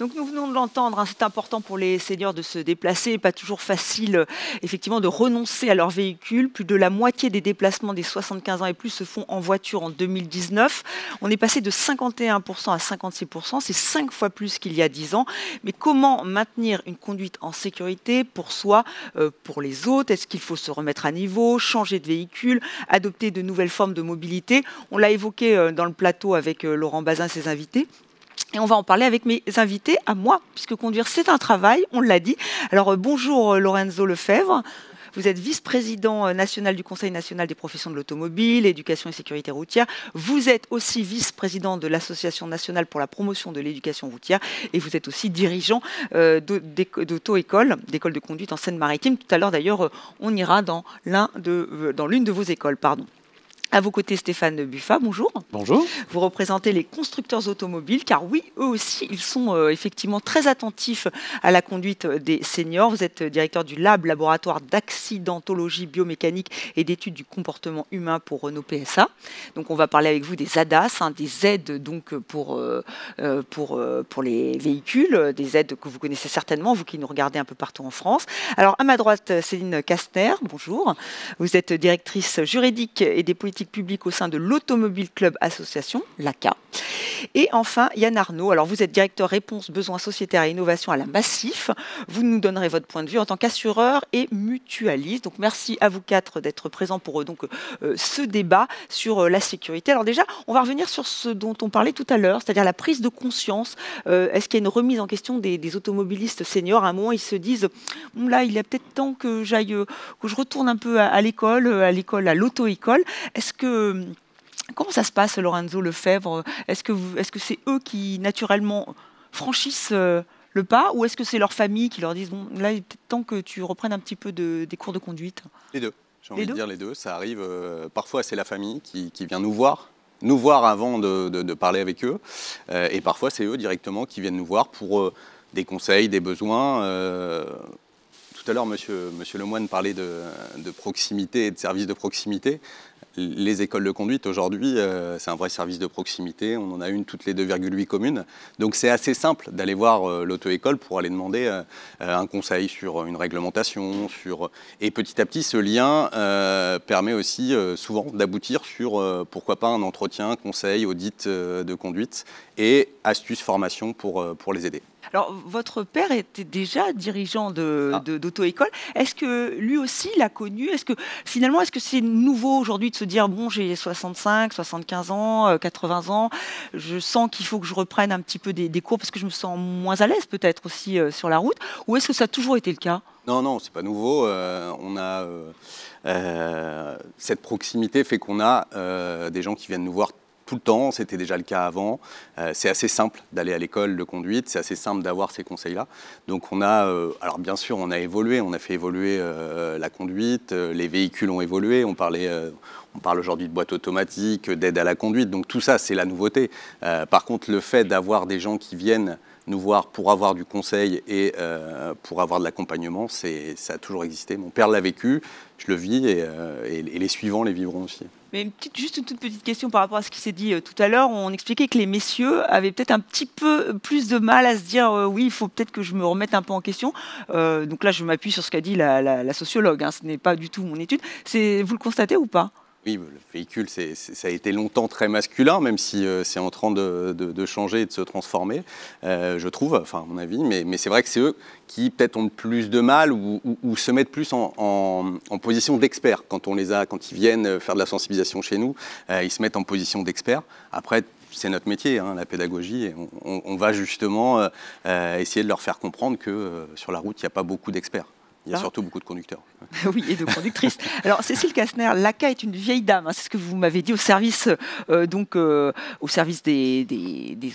Donc nous venons de l'entendre, hein, c'est important pour les seniors de se déplacer, pas toujours facile effectivement de renoncer à leur véhicule. Plus de la moitié des déplacements des 75 ans et plus se font en voiture en 2019. On est passé de 51% à 56%, c'est 5 fois plus qu'il y a 10 ans. Mais comment maintenir une conduite en sécurité pour soi, pour les autres? Est-ce qu'il faut se remettre à niveau, changer de véhicule, adopter de nouvelles formes de mobilité? On l'a évoqué dans le plateau avec Laurent Bazin et ses invités. Et on va en parler avec mes invités à moi, puisque conduire, c'est un travail, on l'a dit. Alors bonjour Lorenzo Lefebvre. Vous êtes vice-président national du Conseil national des professions de l'automobile, éducation et sécurité routière. Vous êtes aussi vice-président de l'Association nationale pour la promotion de l'éducation routière. Et vous êtes aussi dirigeant d'auto-école, d'école de conduite en Seine-Maritime. Tout à l'heure, d'ailleurs, on ira dans l'une de vos écoles. Pardon. À vos côtés, Stéphane Buffa, bonjour. Bonjour. Vous représentez les constructeurs automobiles, car oui, eux aussi, ils sont effectivement très attentifs à la conduite des seniors. Vous êtes directeur du laboratoire d'accidentologie biomécanique et d'études du comportement humain pour Renault PSA. Donc, on va parler avec vous des ADAS, des aides donc pour les véhicules, des aides que vous connaissez certainement, vous qui nous regardez un peu partout en France. Alors, à ma droite, Céline Kastner, bonjour. Vous êtes directrice juridique et des politiques public au sein de l'Automobile Club Association, l'ACA. Et enfin, Yann Arnaud. Alors, vous êtes directeur réponse besoins sociétaires et innovation à la Massif. Vous nous donnerez votre point de vue en tant qu'assureur et mutualiste. Donc, merci à vous quatre d'être présents pour ce débat sur la sécurité. Alors déjà, on va revenir sur ce dont on parlait tout à l'heure, c'est-à-dire la prise de conscience. Est-ce qu'il y a une remise en question des automobilistes seniors? À un moment, ils se disent, là, il y a peut-être temps que que je retourne un peu à l'école, à l'auto-école. Comment ça se passe, Lorenzo Lefebvre? Est-ce que c'est eux qui, naturellement, franchissent le pas, ou est-ce que c'est leur famille qui leur disent, bon, là, il est peut-être temps que tu reprennes un petit peu des cours de conduite? Les deux. J'ai envie de dire les deux. Ça arrive, parfois c'est la famille qui vient nous voir avant de parler avec eux. Et parfois c'est eux directement qui viennent nous voir pour des conseils, des besoins. Tout à l'heure, monsieur Lemoine parlait de proximité et de services de proximité. Les écoles de conduite, aujourd'hui, c'est un vrai service de proximité. On en a une toutes les 2,8 communes. Donc c'est assez simple d'aller voir l'auto-école pour aller demander un conseil sur une réglementation. Et petit à petit, ce lien permet aussi souvent d'aboutir sur, pourquoi pas, un entretien, conseil, audit de conduite et astuces, formation pour les aider. Alors, votre père était déjà dirigeant d'auto-école. Est-ce que lui aussi l'a connu? Est-ce que c'est nouveau aujourd'hui de se dire, bon, j'ai 65, 75 ans, 80 ans, je sens qu'il faut que je reprenne un petit peu des cours parce que je me sens moins à l'aise peut-être aussi sur la route? Ou est-ce que ça a toujours été le cas? Non, c'est pas nouveau. Cette proximité fait qu'on a des gens qui viennent nous voir tout le temps, c'était déjà le cas avant. C'est assez simple d'aller à l'école de conduite, c'est assez simple d'avoir ces conseils-là. Donc on a, alors bien sûr, on a fait évoluer la conduite, les véhicules ont évolué, on parle aujourd'hui de boîte automatique, d'aide à la conduite, donc tout ça, c'est la nouveauté. Par contre, le fait d'avoir des gens qui viennent nous voir pour avoir du conseil et pour avoir de l'accompagnement, ça a toujours existé. Mon père l'a vécu, je le vis et les suivants les vivront aussi. Mais juste une toute petite question par rapport à ce qui s'est dit tout à l'heure. On expliquait que les messieurs avaient peut-être un petit peu plus de mal à se dire oui, il faut peut-être que je me remette un peu en question. Donc là, je m'appuie sur ce qu'a dit la sociologue. Hein, ce n'est pas du tout mon étude. Vous le constatez ou pas? Oui, le véhicule, ça a été longtemps très masculin, même si c'est en train de changer et de se transformer, je trouve, enfin à mon avis. Mais c'est vrai que c'est eux qui peut-être ont le plus de mal ou se mettent plus en position d'expert. Quand ils viennent faire de la sensibilisation chez nous, ils se mettent en position d'expert. Après, c'est notre métier, hein, la pédagogie, et on va justement essayer de leur faire comprendre que sur la route, il n'y a pas beaucoup d'experts. Il y a surtout beaucoup de conducteurs. Oui, et de conductrices. Alors, Cécile Kastner, l'ACA est une vieille dame, hein, c'est ce que vous m'avez dit, au service des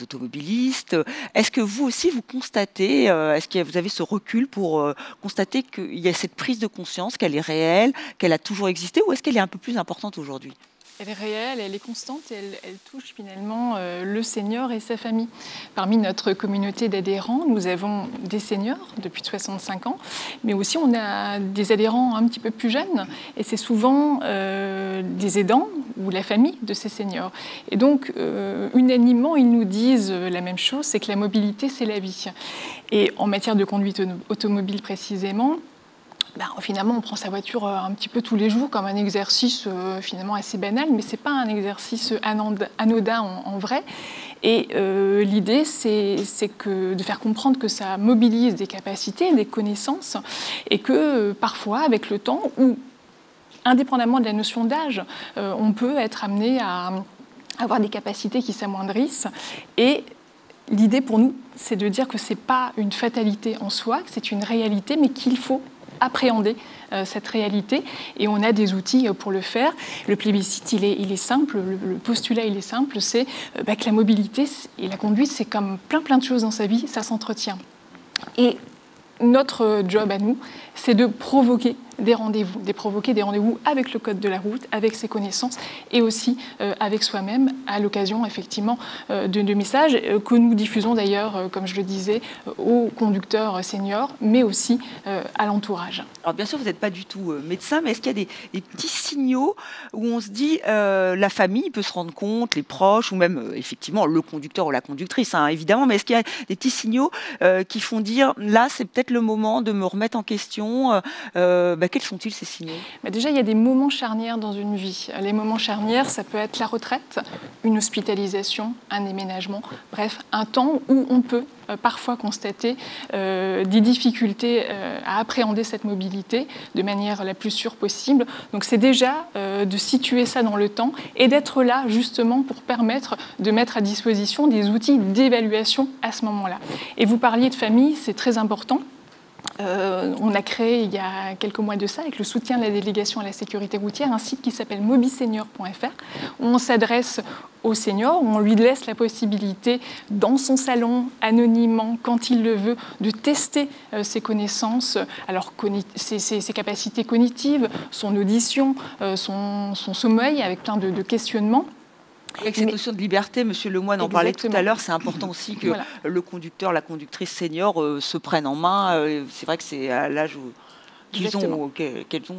automobilistes. Est-ce que vous aussi, vous constatez, est-ce que vous avez ce recul pour constater qu'il y a cette prise de conscience, qu'elle est réelle, qu'elle a toujours existé, ou est-ce qu'elle est un peu plus importante aujourd'hui? Elle est réelle, elle est constante et elle touche finalement le senior et sa famille. Parmi notre communauté d'adhérents, nous avons des seniors depuis 65 ans, mais aussi on a des adhérents un petit peu plus jeunes et c'est souvent des aidants ou la famille de ces seniors. Et donc, unanimement, ils nous disent la même chose, c'est que la mobilité, c'est la vie. Et en matière de conduite automobile précisément, finalement, on prend sa voiture un petit peu tous les jours comme un exercice finalement assez banal, mais ce n'est pas un exercice anodin en vrai. Et l'idée, c'est de faire comprendre que ça mobilise des capacités, des connaissances, et que parfois, avec le temps, ou indépendamment de la notion d'âge, on peut être amené à avoir des capacités qui s'amoindrissent. Et l'idée pour nous, c'est de dire que ce n'est pas une fatalité en soi, que c'est une réalité, mais qu'il faut appréhender cette réalité et on a des outils pour le faire. Le plébiscite, il est simple, le postulat, il est simple, c'est que la mobilité et la conduite, c'est comme plein de choses dans sa vie, ça s'entretient. Et notre job à nous, c'est de provoquer des rendez-vous avec le code de la route, avec ses connaissances et aussi avec soi-même à l'occasion effectivement de messages que nous diffusons d'ailleurs, comme je le disais, aux conducteurs seniors, mais aussi à l'entourage. Alors bien sûr, vous n'êtes pas du tout médecin, mais est-ce qu'il y a des petits signaux où on se dit la famille peut se rendre compte, les proches, ou même effectivement le conducteur ou la conductrice, hein, évidemment, mais est-ce qu'il y a des petits signaux qui font dire là, c'est peut-être le moment de me remettre en question quels sont-ils ces signaux ? Déjà, il y a des moments charnières dans une vie. Les moments charnières, ça peut être la retraite, une hospitalisation, un déménagement, bref, un temps où on peut parfois constater des difficultés à appréhender cette mobilité de manière la plus sûre possible. Donc c'est déjà de situer ça dans le temps et d'être là justement pour permettre de mettre à disposition des outils d'évaluation à ce moment-là. Et vous parliez de famille, c'est très important. On a créé il y a quelques mois de ça, avec le soutien de la délégation à la sécurité routière, un site qui s'appelle mobisenior.fr, où on s'adresse aux seniors, où on lui laisse la possibilité, dans son salon, anonymement, quand il le veut, de tester ses connaissances, alors ses capacités cognitives, son audition, son sommeil, avec plein de questionnements. Avec cette notion de liberté, M. Lemoine en parlait tout à l'heure, c'est important aussi que le conducteur, la conductrice senior se prennent en main. C'est vrai que c'est à l'âge qu'ils ont,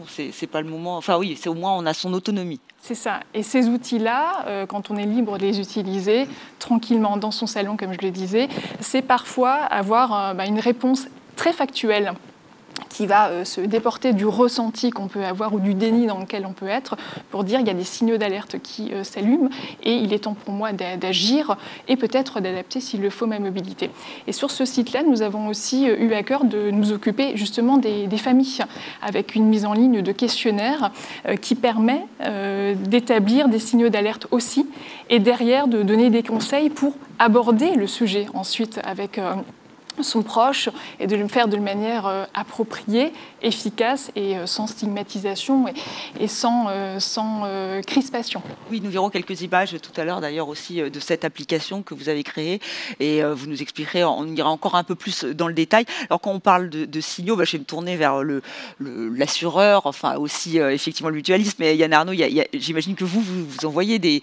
c'est pas le moment. Enfin oui, c'est au moins on a son autonomie. C'est ça. Et ces outils-là, quand on est libre de les utiliser tranquillement dans son salon, comme je le disais, c'est parfois avoir une réponse très factuelle qui va se déporter du ressenti qu'on peut avoir ou du déni dans lequel on peut être pour dire qu'il y a des signaux d'alerte qui s'allument et il est temps pour moi d'agir et peut-être d'adapter s'il le faut ma mobilité. Et sur ce site-là, nous avons aussi eu à cœur de nous occuper justement des familles avec une mise en ligne de questionnaires qui permet d'établir des signaux d'alerte aussi et derrière de donner des conseils pour aborder le sujet ensuite avec son proche et de le faire de manière appropriée, efficace et sans stigmatisation et sans crispation. Oui, nous verrons quelques images tout à l'heure d'ailleurs aussi de cette application que vous avez créée et vous nous expliquerez, on ira encore un peu plus dans le détail. Alors quand on parle de signaux, je vais me tourner vers l'assureur, enfin aussi effectivement le mutualiste, mais Yann Arnaud, j'imagine que vous envoyez des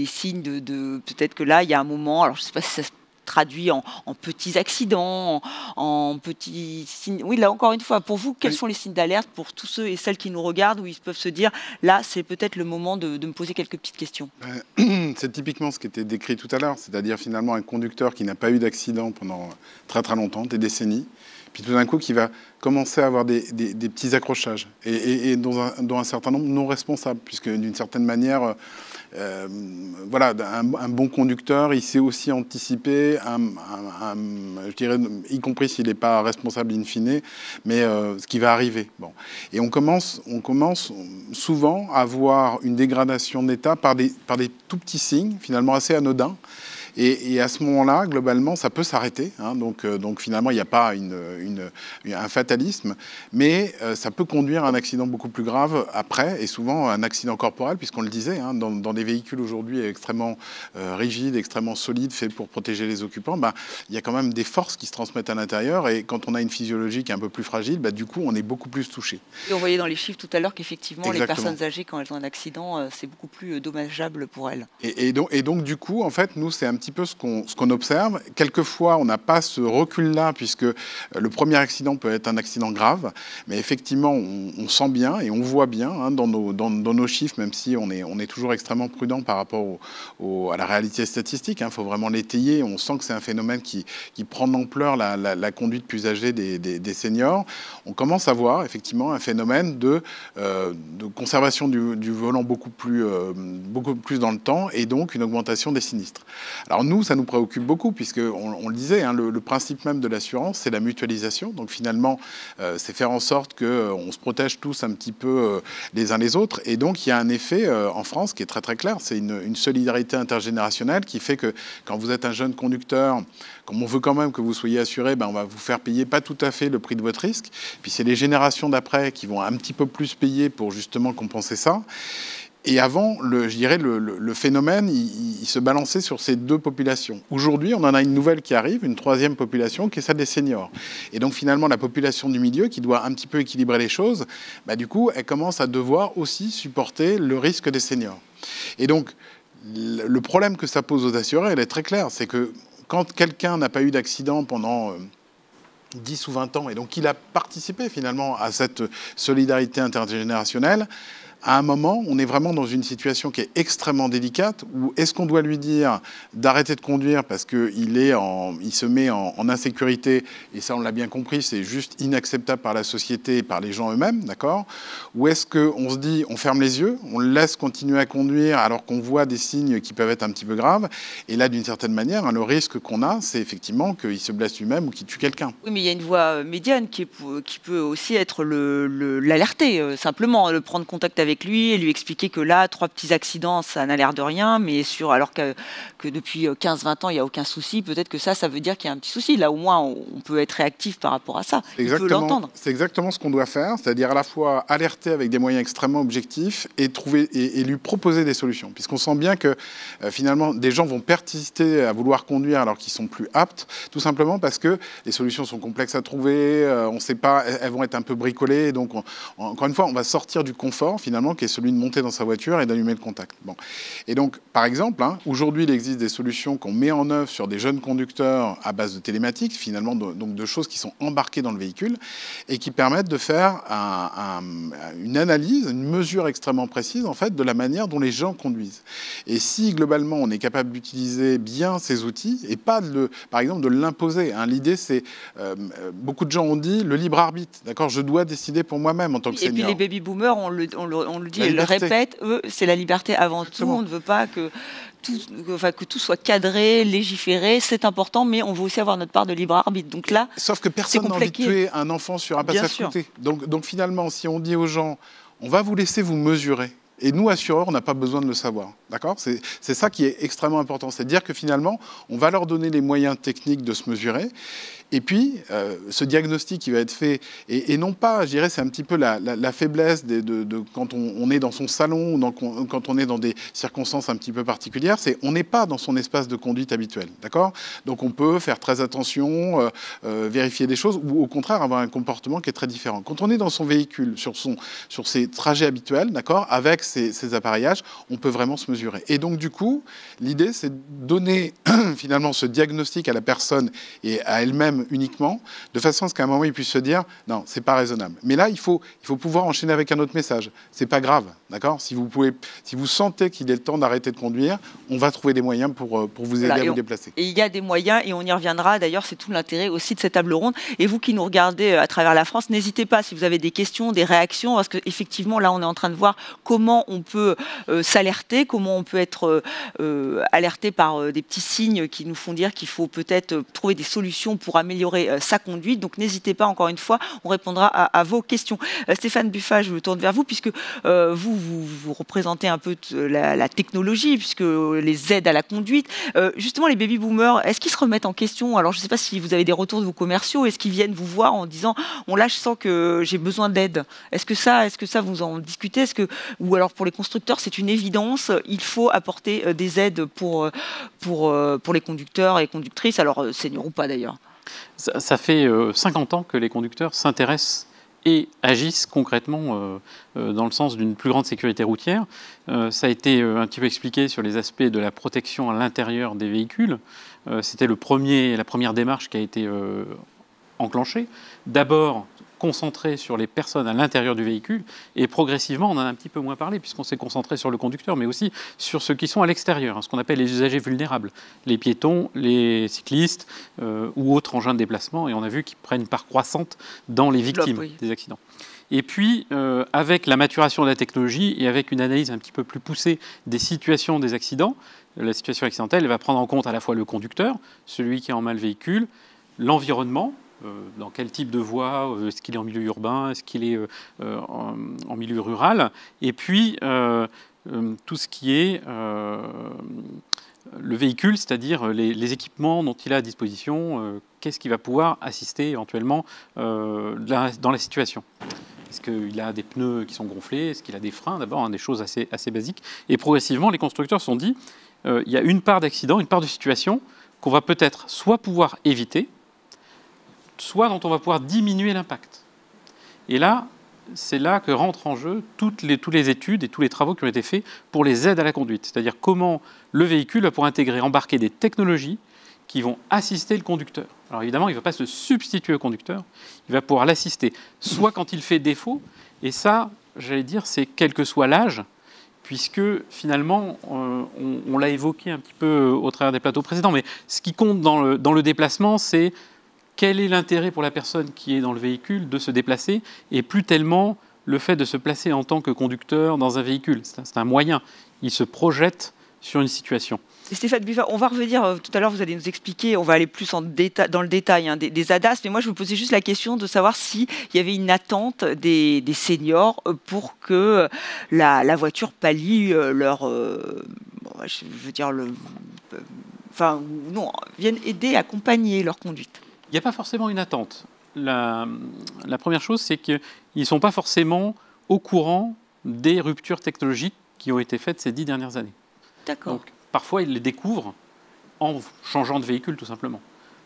signes de peut-être que là il y a un moment, alors je ne sais pas si ça se traduit en petits accidents, en petits signes. Oui, là encore une fois, pour vous, quels sont les signes d'alerte pour tous ceux et celles qui nous regardent, où ils peuvent se dire, là, c'est peut-être le moment de me poser quelques petites questions. C'est typiquement ce qui était décrit tout à l'heure, c'est-à-dire finalement un conducteur qui n'a pas eu d'accident pendant très très longtemps, des décennies, puis tout d'un coup qui va commencer à avoir des petits accrochages, et dont un certain nombre non responsables, puisque d'une certaine manière, un bon conducteur, il sait aussi anticiper, je dirais, y compris s'il n'est pas responsable in fine, mais ce qui va arriver. Bon. Et on commence souvent à voir une dégradation d'état par des tout petits signes, finalement assez anodins, Et à ce moment-là, globalement, ça peut s'arrêter. Hein, donc finalement, il n'y a pas un fatalisme, mais ça peut conduire à un accident beaucoup plus grave après, et souvent un accident corporel, puisqu'on le disait, hein, dans des véhicules aujourd'hui extrêmement rigides, extrêmement solides, faits pour protéger les occupants, il y a quand même des forces qui se transmettent à l'intérieur, et quand on a une physiologie qui est un peu plus fragile, du coup, on est beaucoup plus touché. Et on voyait dans les chiffres tout à l'heure qu'effectivement, les personnes âgées, quand elles ont un accident, c'est beaucoup plus dommageable pour elles. Et donc, du coup, en fait, nous, c'est un petit peu ce qu'on observe. Quelquefois, on n'a pas ce recul-là, puisque le premier accident peut être un accident grave, mais effectivement, on sent bien et on voit bien hein, dans nos chiffres, même si on est toujours extrêmement prudent par rapport à la réalité statistique. Il faut vraiment l'étayer. On sent que c'est un phénomène qui prend d'ampleur la conduite plus âgée des seniors. On commence à voir effectivement un phénomène de conservation du volant beaucoup plus dans le temps, et donc une augmentation des sinistres. Alors nous, ça nous préoccupe beaucoup, puisque on le disait, hein, le principe même de l'assurance, c'est la mutualisation. Donc finalement, c'est faire en sorte qu'on se protège tous un petit peu les uns les autres. Et donc il y a un effet en France qui est très très clair. C'est une solidarité intergénérationnelle qui fait que quand vous êtes un jeune conducteur, comme on veut quand même que vous soyez assuré, on va vous faire payer pas tout à fait le prix de votre risque. Puis c'est les générations d'après qui vont un petit peu plus payer pour justement compenser ça. Et avant, je dirais, le phénomène, il se balançait sur ces deux populations. Aujourd'hui, on en a une nouvelle qui arrive, une troisième population, qui est celle des seniors. Et donc, finalement, la population du milieu, qui doit un petit peu équilibrer les choses, du coup, elle commence à devoir aussi supporter le risque des seniors. Et donc, le problème que ça pose aux assurés, elle est très claire. C'est que quand quelqu'un n'a pas eu d'accident pendant 10 ou 20 ans, et donc il a participé finalement à cette solidarité intergénérationnelle, à un moment, on est vraiment dans une situation qui est extrêmement délicate, où est-ce qu'on doit lui dire d'arrêter de conduire parce qu'il se met en insécurité, et ça on l'a bien compris, c'est juste inacceptable par la société et par les gens eux-mêmes, d'accord? Ou est-ce qu'on se dit, on ferme les yeux, on le laisse continuer à conduire alors qu'on voit des signes qui peuvent être un petit peu graves, et là d'une certaine manière, hein, le risque qu'on a, c'est effectivement qu'il se blesse lui-même ou qu'il tue quelqu'un. Oui, mais il y a une voie médiane qui peut aussi être l'alerter, simplement, le prendre contact avec lui et lui expliquer que là, 3 petits accidents, ça n'a l'air de rien, mais alors que depuis 15-20 ans, il n'y a aucun souci, peut-être que ça veut dire qu'il y a un petit souci. Là, au moins, on peut être réactif par rapport à ça. On peut l'entendre. C'est exactement ce qu'on doit faire, c'est-à-dire à la fois alerter avec des moyens extrêmement objectifs et lui proposer des solutions. Puisqu'on sent bien que finalement, des gens vont persister à vouloir conduire alors qu'ils sont plus aptes, tout simplement parce que les solutions sont complexes à trouver, on ne sait pas, elles vont être un peu bricolées. Donc, encore une fois, on va sortir du confort, finalement, qui est celui de monter dans sa voiture et d'allumer le contact. Bon. Et donc, par exemple, hein, aujourd'hui, il existe des solutions qu'on met en œuvre sur des jeunes conducteurs à base de télématique, finalement, donc de choses qui sont embarquées dans le véhicule et qui permettent de faire une analyse, une mesure extrêmement précise, en fait, de la manière dont les gens conduisent. Et si, globalement, on est capable d'utiliser bien ces outils et pas, par exemple, de l'imposer. Hein. L'idée, c'est, beaucoup de gens ont dit, le libre arbitre. D'accord, je dois décider pour moi-même en tant que senior. Et puis les baby-boomers, on le dit, ils le répètent, eux, c'est la liberté avant tout. On ne veut pas que tout soit cadré, légiféré, c'est important, mais on veut aussi avoir notre part de libre arbitre. Donc là, sauf que personne n'a envie de tuer un enfant sur un passage à côté. Donc finalement, si on dit aux gens, on va vous laisser vous mesurer, et nous, assureurs, on n'a pas besoin de le savoir. D'accord ? C'est ça qui est extrêmement important. C'est de dire que finalement, on va leur donner les moyens techniques de se mesurer. Et puis, ce diagnostic qui va être fait, et non pas, je dirais, c'est un petit peu la faiblesse quand on est dans son salon, ou quand on est dans des circonstances un petit peu particulières, c'est on n'est pas dans son espace de conduite habituel. D'accord ? Donc, on peut faire très attention, vérifier des choses, ou au contraire, avoir un comportement qui est très différent. Quand on est dans son véhicule, sur ses trajets habituels, d'accord, avec ces appareillages, on peut vraiment se mesurer. Et donc, du coup, l'idée, c'est de donner finalement ce diagnostic à la personne et à elle-même uniquement, de façon à ce qu'à un moment, il puisse se dire « Non, c'est pas raisonnable ». Mais là, il faut pouvoir enchaîner avec un autre message. C'est pas grave, d'accord ? Si vous sentez qu'il est le temps d'arrêter de conduire, on va trouver des moyens pour vous aider à vous déplacer. Et il y a des moyens, et on y reviendra. D'ailleurs, c'est tout l'intérêt aussi de cette table ronde. Et vous qui nous regardez à travers la France, n'hésitez pas si vous avez des questions, des réactions, parce qu'effectivement, là, on est en train de voir comment on peut s'alerter, comment on peut être alerté par des petits signes qui nous font dire qu'il faut peut-être trouver des solutions pour améliorer améliorer sa conduite. Donc n'hésitez pas, encore une fois, on répondra à vos questions. Stéphane Buffat, je me tourne vers vous, puisque vous représentez un peu la technologie, puisque les aides à la conduite. Justement, les baby-boomers, est-ce qu'ils se remettent en question? Alors, je ne sais pas si vous avez des retours de vos commerciaux. Est-ce qu'ils viennent vous voir en disant « là, je sens que j'ai besoin d'aide ». Est-ce que ça, vous en discutez? Ou alors, pour les constructeurs, c'est une évidence, il faut apporter des aides pour les conducteurs et conductrices, alors seniors ou pas d'ailleurs? Ça fait 50 ans que les conducteurs s'intéressent et agissent concrètement dans le sens d'une plus grande sécurité routière. Ça a été un petit peu expliqué sur les aspects de la protection à l'intérieur des véhicules. C'était la première démarche qui a été enclenchée. D'abord, concentré sur les personnes à l'intérieur du véhicule, et progressivement, on en a un petit peu moins parlé, puisqu'on s'est concentré sur le conducteur, mais aussi sur ceux qui sont à l'extérieur, ce qu'on appelle les usagers vulnérables, les piétons, les cyclistes ou autres engins de déplacement, et on a vu qu'ils prennent une part croissante dans les victimes des accidents. Et puis, avec la maturation de la technologie et avec une analyse un petit peu plus poussée des situations des accidents, la situation accidentelle, elle va prendre en compte à la fois le conducteur, celui qui est en main le véhicule, l'environnement, dans quel type de voie, est-ce qu'il est en milieu urbain, est-ce qu'il est en milieu rural, et puis tout ce qui est le véhicule, c'est-à-dire les équipements dont il a à disposition, qu'est-ce qui va pouvoir assister éventuellement dans la situation. Est-ce qu'il a des pneus qui sont gonflés, est-ce qu'il a des freins, d'abord, des choses assez basiques. Et progressivement, les constructeurs se sont dit, il y a une part d'accident, une part de situation qu'on va peut-être soit pouvoir éviter, soit dont on va pouvoir diminuer l'impact. Et là, c'est là que rentrent en jeu toutes les études et tous les travaux qui ont été faits pour les aides à la conduite. C'est-à-dire comment le véhicule va pouvoir embarquer des technologies qui vont assister le conducteur. Alors évidemment, il ne va pas se substituer au conducteur, il va pouvoir l'assister, soit quand il fait défaut, et ça, j'allais dire, c'est quel que soit l'âge, puisque finalement, on l'a évoqué un petit peu au travers des plateaux précédents, mais ce qui compte dans le déplacement, c'est quel est l'intérêt pour la personne qui est dans le véhicule de se déplacer, et plus tellement le fait de se placer en tant que conducteur dans un véhicule. C'est un moyen. Il se projette sur une situation. Et Stéphane Buffat, on va revenir, tout à l'heure vous allez nous expliquer, on va aller plus dans le détail des ADAS, mais moi je me posais juste la question de savoir s'il y avait une attente des seniors pour que la voiture pallie vienne aider, accompagner leur conduite. Il n'y a pas forcément une attente. La première chose, c'est qu'ils ne sont pas forcément au courant des ruptures technologiques qui ont été faites ces 10 dernières années. D'accord. Donc, parfois, ils les découvrent en changeant de véhicule, tout simplement.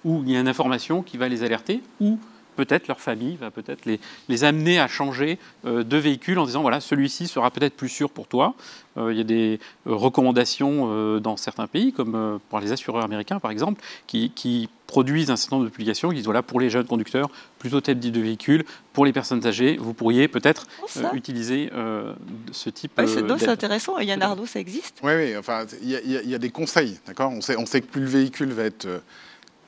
Ou il y a une information qui va les alerter, ou peut-être leur famille va peut-être les amener à changer de véhicule en disant, voilà, celui-ci sera peut-être plus sûr pour toi. Il y a des recommandations dans certains pays, comme pour les assureurs américains, par exemple, qui produisent un certain nombre de publications qui disent, voilà, pour les jeunes conducteurs, plutôt tel type de véhicule. Pour les personnes âgées, vous pourriez peut-être utiliser ce type d'aide. C'est intéressant. Et Yann Arnaud, ça existe? Oui, enfin, il y a des conseils, d'accord. On sait que plus le véhicule va être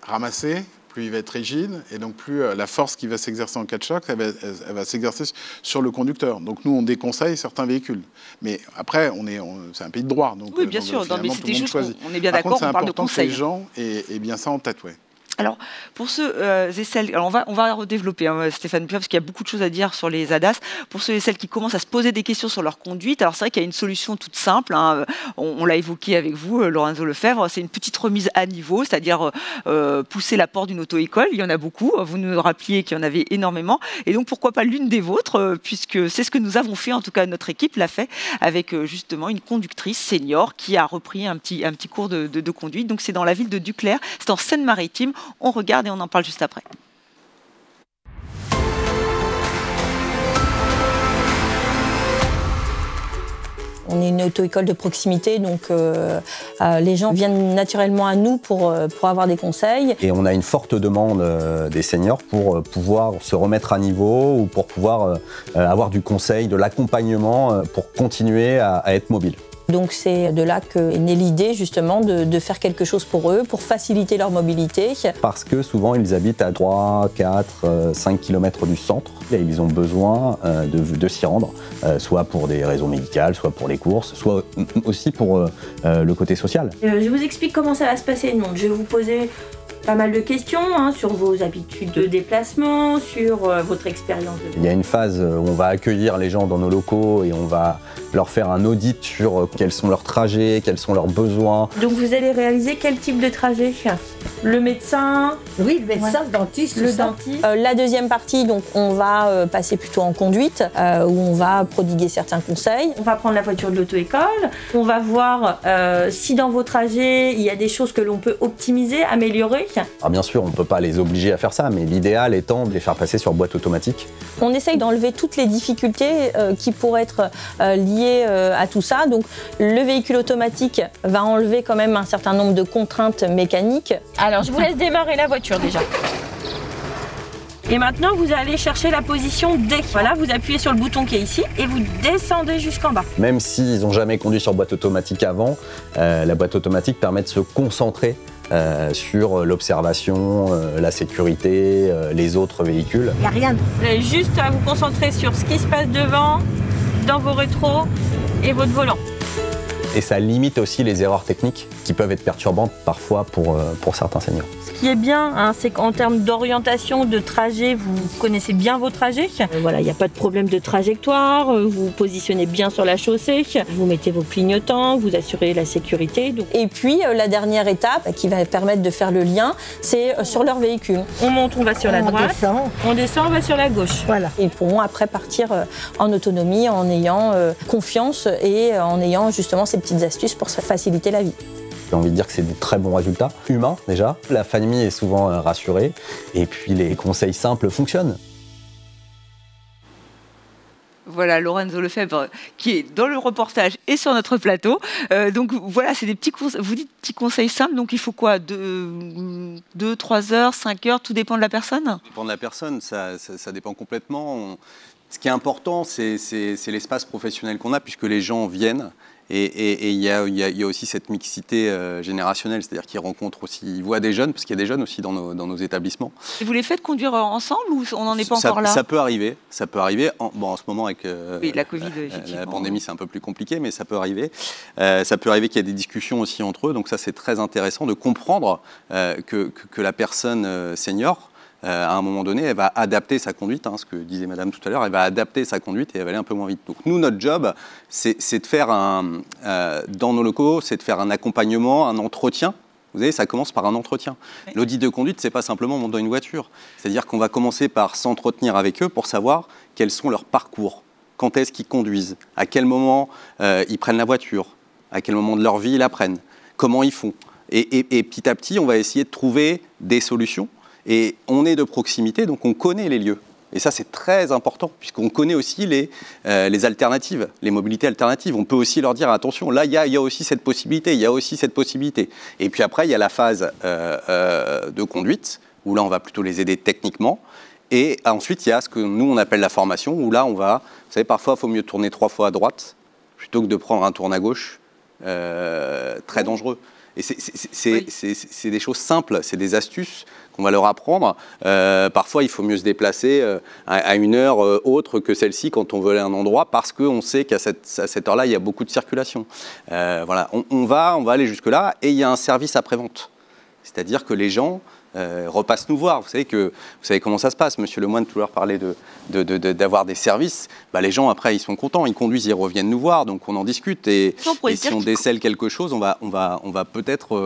ramassé, plus il va être rigide, et donc plus la force qui va s'exercer en cas de choc, elle va s'exercer sur le conducteur. Donc nous, on déconseille certains véhicules. Mais après, c'est un pays de droit. Donc, oui, bien sûr, mais c'était juste on est bien d'accord, on parle de conseils. C'est important que les gens aient bien ça en tête, ouais. Alors, pour ceux et celles, alors on va redévelopper, Stéphane Buffat, parce qu'il y a beaucoup de choses à dire sur les ADAS. Pour ceux et celles qui commencent à se poser des questions sur leur conduite, alors c'est vrai qu'il y a une solution toute simple, on l'a évoqué avec vous, Lorenzo Lefebvre, c'est une petite remise à niveau, c'est-à-dire pousser la porte d'une auto-école. Il y en a beaucoup, vous nous rappeliez qu'il y en avait énormément, et donc pourquoi pas l'une des vôtres, puisque c'est ce que nous avons fait, en tout cas notre équipe l'a fait, avec justement une conductrice senior qui a repris un petit cours de conduite. Donc c'est dans la ville de Duclair, c'est en Seine-Maritime. On regarde et on en parle juste après. On est une auto-école de proximité, donc les gens viennent naturellement à nous pour avoir des conseils. Et on a une forte demande des seniors pour pouvoir se remettre à niveau ou pour pouvoir avoir du conseil, de l'accompagnement pour continuer à être mobile. Donc c'est de là qu'est née l'idée justement de faire quelque chose pour eux, pour faciliter leur mobilité. Parce que souvent ils habitent à 3, 4, 5 km du centre et ils ont besoin de s'y rendre, soit pour des raisons médicales, soit pour les courses, soit aussi pour le côté social. Je vous explique comment ça va se passer. Donc, je vais vous poser Pas mal de questions sur vos habitudes de déplacement, sur votre expérience. Il y a une phase où on va accueillir les gens dans nos locaux et on va leur faire un audit sur quels sont leurs trajets, quels sont leurs besoins. Donc vous allez réaliser quel type de trajet? Le médecin? Oui, le médecin, le dentiste, le dentiste. La deuxième partie, donc on va passer plutôt en conduite, où on va prodiguer certains conseils. On va prendre la voiture de l'auto-école. On va voir si dans vos trajets, il y a des choses que l'on peut optimiser, améliorer. Alors bien sûr, on ne peut pas les obliger à faire ça, mais l'idéal étant de les faire passer sur boîte automatique. On essaye d'enlever toutes les difficultés qui pourraient être liées à tout ça. Donc le véhicule automatique va enlever quand même un certain nombre de contraintes mécaniques. Alors je vous laisse démarrer la voiture déjà. Et maintenant vous allez chercher la position D. Voilà, vous appuyez sur le bouton qui est ici et vous descendez jusqu'en bas. Même s'ils n'ont jamais conduit sur boîte automatique avant, la boîte automatique permet de se concentrer sur l'observation, la sécurité, les autres véhicules. Il n'y a rien. Vous avez juste à vous concentrer sur ce qui se passe devant, dans vos rétros et votre volant. Et ça limite aussi les erreurs techniques qui peuvent être perturbantes parfois pour certains seniors. Ce qui est bien, c'est qu'en termes d'orientation, de trajet, vous connaissez bien vos trajets. Voilà, il n'y a pas de problème de trajectoire, vous vous positionnez bien sur la chaussée, vous mettez vos clignotants, vous assurez la sécurité. Et puis, la dernière étape qui va permettre de faire le lien, c'est sur leur véhicule. On monte, on va sur la droite, on descend, on va sur la gauche. Voilà. Ils pourront après partir en autonomie en ayant confiance et en ayant justement ces petites astuces pour se faciliter la vie. J'ai envie de dire que c'est des très bons résultats, humains déjà. La famille est souvent rassurée et puis les conseils simples fonctionnent. Voilà, Lorenzo Lefebvre qui est dans le reportage et sur notre plateau. Donc voilà, c'est des petits vous dites petits conseils simples. Donc il faut quoi, 2, 3 heures, 5 heures, tout dépend de la personne? Ça dépend de la personne, ça dépend complètement. Ce qui est important, c'est l'espace professionnel qu'on a, puisque les gens viennent. Et il y a aussi cette mixité générationnelle, c'est-à-dire qu'ils rencontrent aussi, ils voient des jeunes, parce qu'il y a des jeunes aussi dans nos établissements. Et vous les faites conduire ensemble ou on n'en est pas encore là? Ça peut arriver. En ce moment, avec la Covid, la pandémie, c'est un peu plus compliqué, mais ça peut arriver. Ça peut arriver qu'il y ait des discussions aussi entre eux, donc ça c'est très intéressant de comprendre que la personne senior, à un moment donné, elle va adapter sa conduite, ce que disait Madame tout à l'heure, elle va adapter sa conduite et elle va aller un peu moins vite. Donc nous, notre job, c'est de faire dans nos locaux, c'est de faire un accompagnement, un entretien. Vous savez, ça commence par un entretien. Oui. L'audit de conduite, c'est pas simplement monter dans une voiture. C'est-à-dire qu'on va commencer par s'entretenir avec eux pour savoir quels sont leurs parcours, quand est-ce qu'ils conduisent, à quel moment ils prennent la voiture, à quel moment de leur vie ils la prennent, comment ils font. Et petit à petit, on va essayer de trouver des solutions. Et on est de proximité, donc on connaît les lieux. Et ça, c'est très important, puisqu'on connaît aussi les alternatives, les mobilités alternatives. On peut aussi leur dire, attention, là, il y a aussi cette possibilité, il y a aussi cette possibilité. Et puis après, il y a la phase de conduite, où là, on va plutôt les aider techniquement. Et ensuite, il y a ce que nous, on appelle la formation, où là, on va... Vous savez, parfois, il faut mieux tourner 3 fois à droite, plutôt que de prendre un tourne à gauche, très dangereux. Et c'est des choses simples, c'est des astuces qu'on va leur apprendre. Parfois, il faut mieux se déplacer à une heure autre que celle-ci quand on veut aller à un endroit, parce qu'on sait qu'à cette heure-là, il y a beaucoup de circulation. Voilà, on va aller jusque-là, et il y a un service après-vente. C'est-à-dire que les gens repassent nous voir. Vous savez comment ça se passe. Monsieur Lemoine tout à l'heure parlait d'avoir des services. Les gens, après, ils sont contents, ils conduisent, ils reviennent nous voir, donc on en discute. Et si on décèle quelque chose, on va peut-être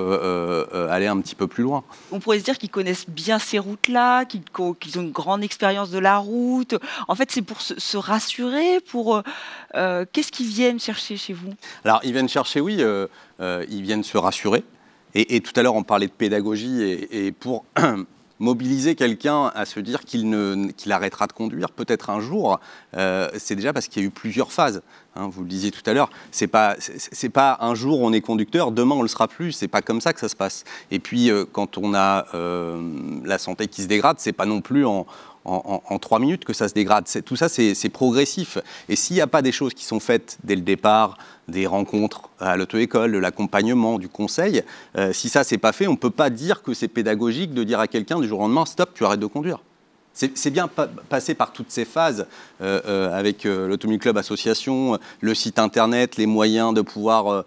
aller un petit peu plus loin. On pourrait se dire qu'ils connaissent bien ces routes-là, qu'ils ont une grande expérience de la route. En fait, c'est pour se rassurer, pour... qu'est-ce qu'ils viennent chercher chez vous? Alors, ils viennent chercher, oui, ils viennent se rassurer. Et tout à l'heure, on parlait de pédagogie, et pour mobiliser quelqu'un à se dire qu'il arrêtera de conduire, peut-être un jour, c'est déjà parce qu'il y a eu plusieurs phases. Vous le disiez tout à l'heure, c'est pas un jour on est conducteur, demain on le sera plus, c'est pas comme ça que ça se passe. Et puis, quand on a la santé qui se dégrade, c'est pas non plus en 3 minutes que ça se dégrade. Tout ça, c'est progressif. Et s'il n'y a pas des choses qui sont faites dès le départ, des rencontres à l'auto-école, de l'accompagnement, du conseil, si ça, c'est pas fait, on ne peut pas dire que c'est pédagogique de dire à quelqu'un du jour au lendemain, stop, tu arrêtes de conduire. C'est bien passé par toutes ces phases avec l'Automobile Club Association, le site internet, les moyens de pouvoir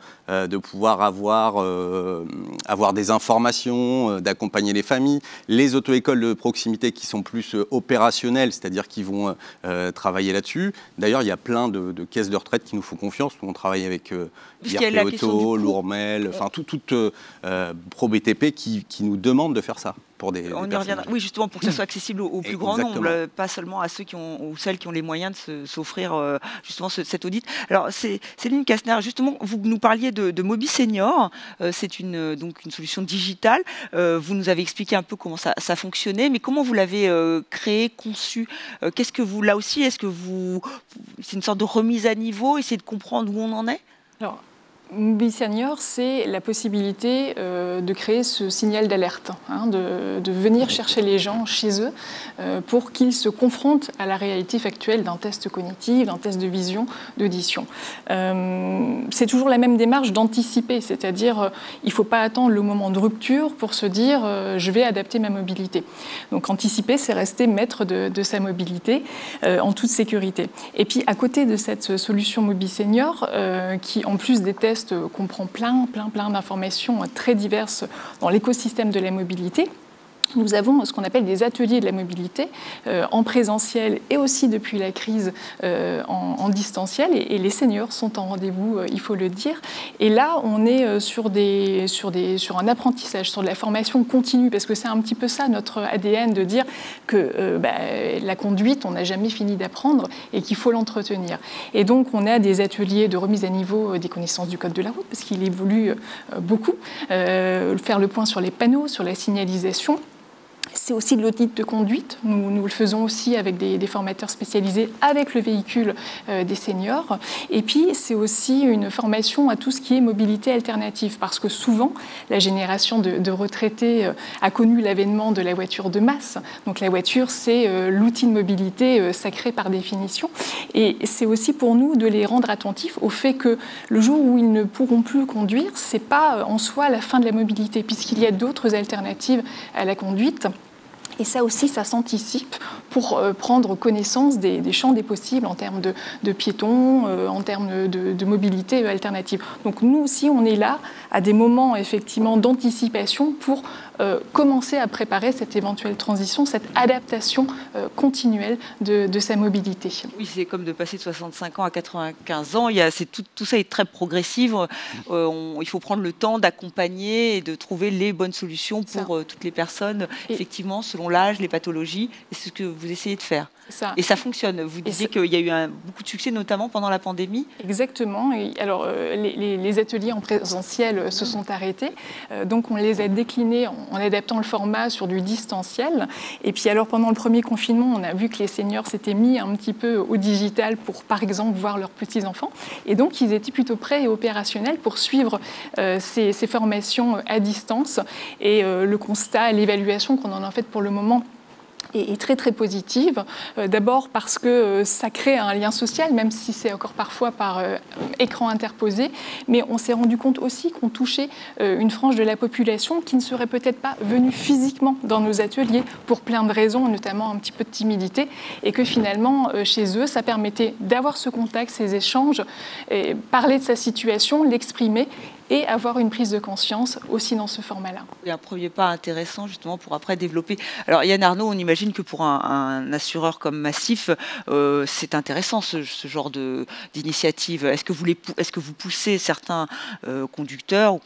avoir des informations, d'accompagner les familles, les auto-écoles de proximité qui sont plus opérationnelles, c'est-à-dire qui vont travailler là-dessus. D'ailleurs, il y a plein de caisses de retraite qui nous font confiance. Nous, on travaille avec IRP Auto, Lourmel, enfin toute Pro-BTP qui nous demande de faire ça. Pour des on y reviendra. Oui, justement, pour que ça soit accessible au plus grand nombre, pas seulement à ceux qui ont ou celles qui ont les moyens de s'offrir justement cet audit. Alors, Céline Kastner, justement, vous nous parliez de Mobi Senior. C'est donc une solution digitale. Vous nous avez expliqué un peu comment ça fonctionnait, mais comment vous l'avez créé, conçu? Qu'est-ce que vous, là aussi, est-ce que c'est une sorte de remise à niveau, essayer de comprendre où on en est? Alors, Mobi Senior, c'est la possibilité de créer ce signal d'alerte, de venir chercher les gens chez eux pour qu'ils se confrontent à la réalité factuelle d'un test cognitif, d'un test de vision, d'audition. C'est toujours la même démarche d'anticiper, c'est-à-dire il ne faut pas attendre le moment de rupture pour se dire je vais adapter ma mobilité. Donc anticiper, c'est rester maître de sa mobilité en toute sécurité. Et puis à côté de cette solution Mobi Senior, qui en plus des tests comprend plein d'informations très diverses dans l'écosystème de la mobilité, nous avons ce qu'on appelle des ateliers de la mobilité en présentiel et aussi depuis la crise en distanciel. Et les seniors sont en rendez-vous, il faut le dire. Et là, on est sur un apprentissage, sur de la formation continue, parce que c'est un petit peu ça notre ADN, de dire que la conduite, on n'a jamais fini d'apprendre et qu'il faut l'entretenir. Et donc, on a des ateliers de remise à niveau des connaissances du code de la route, parce qu'il évolue beaucoup. Faire le point sur les panneaux, sur la signalisation. C'est aussi de l'audit de conduite. Nous le faisons aussi avec des formateurs spécialisés avec le véhicule des seniors. Et puis, c'est aussi une formation à tout ce qui est mobilité alternative. Parce que souvent, la génération de retraités a connu l'avènement de la voiture de masse. Donc la voiture, c'est l'outil de mobilité sacré par définition. Et c'est aussi pour nous de les rendre attentifs au fait que le jour où ils ne pourront plus conduire, ce n'est pas en soi la fin de la mobilité, puisqu'il y a d'autres alternatives à la conduite. Et ça aussi, ça s'anticipe pour prendre connaissance des champs des possibles en termes de piétons, en termes de mobilité alternative. Donc nous aussi, on est là à des moments effectivement d'anticipation pour commencer à préparer cette éventuelle transition, cette adaptation continuelle de sa mobilité. Oui, c'est comme de passer de 65 ans à 95 ans. Tout ça est très progressif. Il faut prendre le temps d'accompagner et de trouver les bonnes solutions pour toutes les personnes, effectivement, selon l'âge, les pathologies, et c'est ce que vous essayez de faire. Et ça fonctionne. Vous disiez qu'il y a eu beaucoup de succès, notamment pendant la pandémie. Exactement. Et alors, les ateliers en présentiel se sont arrêtés. Donc, on les a déclinés en adaptant le format sur du distanciel. Et puis, alors, pendant le premier confinement, on a vu que les seniors s'étaient mis un petit peu au digital pour, par exemple, voir leurs petits-enfants. Et donc, ils étaient plutôt prêts et opérationnels pour suivre ces formations à distance. Et le constat, l'évaluation qu'on en a faite pour le moment, est très très positive. D'abord parce que ça crée un lien social, même si c'est encore parfois par écran interposé, mais on s'est rendu compte aussi qu'on touchait une frange de la population qui ne serait peut-être pas venue physiquement dans nos ateliers pour plein de raisons, notamment un petit peu de timidité, et que finalement chez eux, ça permettait d'avoir ce contact, ces échanges, parler de sa situation, l'exprimer et avoir une prise de conscience aussi dans ce format-là. Il y a un premier pas intéressant justement pour après développer. Alors Yann Arnaud, on imagine que pour un assureur comme Massif, c'est intéressant ce genre d'initiative. Est-ce que vous poussez certains conducteurs ou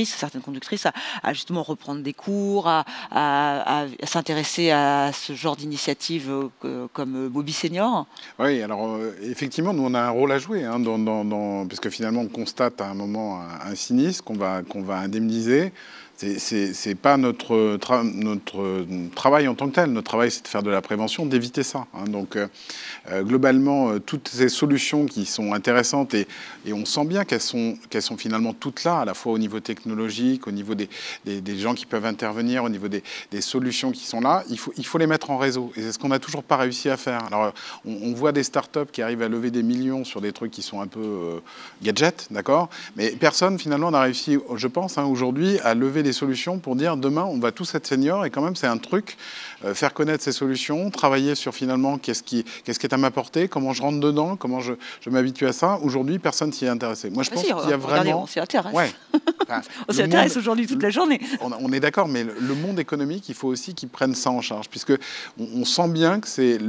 certaines conductrices à justement reprendre des cours, à s'intéresser à ce genre d'initiative comme Mobi Senior? Oui, alors effectivement, nous on a un rôle à jouer, parce que finalement on constate à un moment un sinistre qu'on va indemniser. C'est pas notre travail en tant que tel. Notre travail, c'est de faire de la prévention, d'éviter ça. Donc, globalement, toutes ces solutions qui sont intéressantes, et on sent bien qu'elles sont finalement toutes là, à la fois au niveau technologique, au niveau des gens qui peuvent intervenir, au niveau des solutions qui sont là. Il faut les mettre en réseau. Et c'est ce qu'on n'a toujours pas réussi à faire. Alors, on voit des startups qui arrivent à lever des millions sur des trucs qui sont un peu gadgets, d'accord ? Mais personne, finalement, n'a réussi, je pense, aujourd'hui, à lever des des solutions pour dire demain, on va tous être seniors et quand même, c'est un truc, faire connaître ces solutions, travailler sur finalement qu'est-ce qui est à ma portée, comment je rentre dedans, comment je m'habitue à ça. Aujourd'hui, personne s'y est intéressé. Moi, je pense qu'il y a vraiment... On s'y intéresse. Ouais. On s'y intéresse aujourd'hui toute la journée. On est d'accord, mais le monde économique, il faut aussi qu'il prenne ça en charge, puisque on sent bien que c'est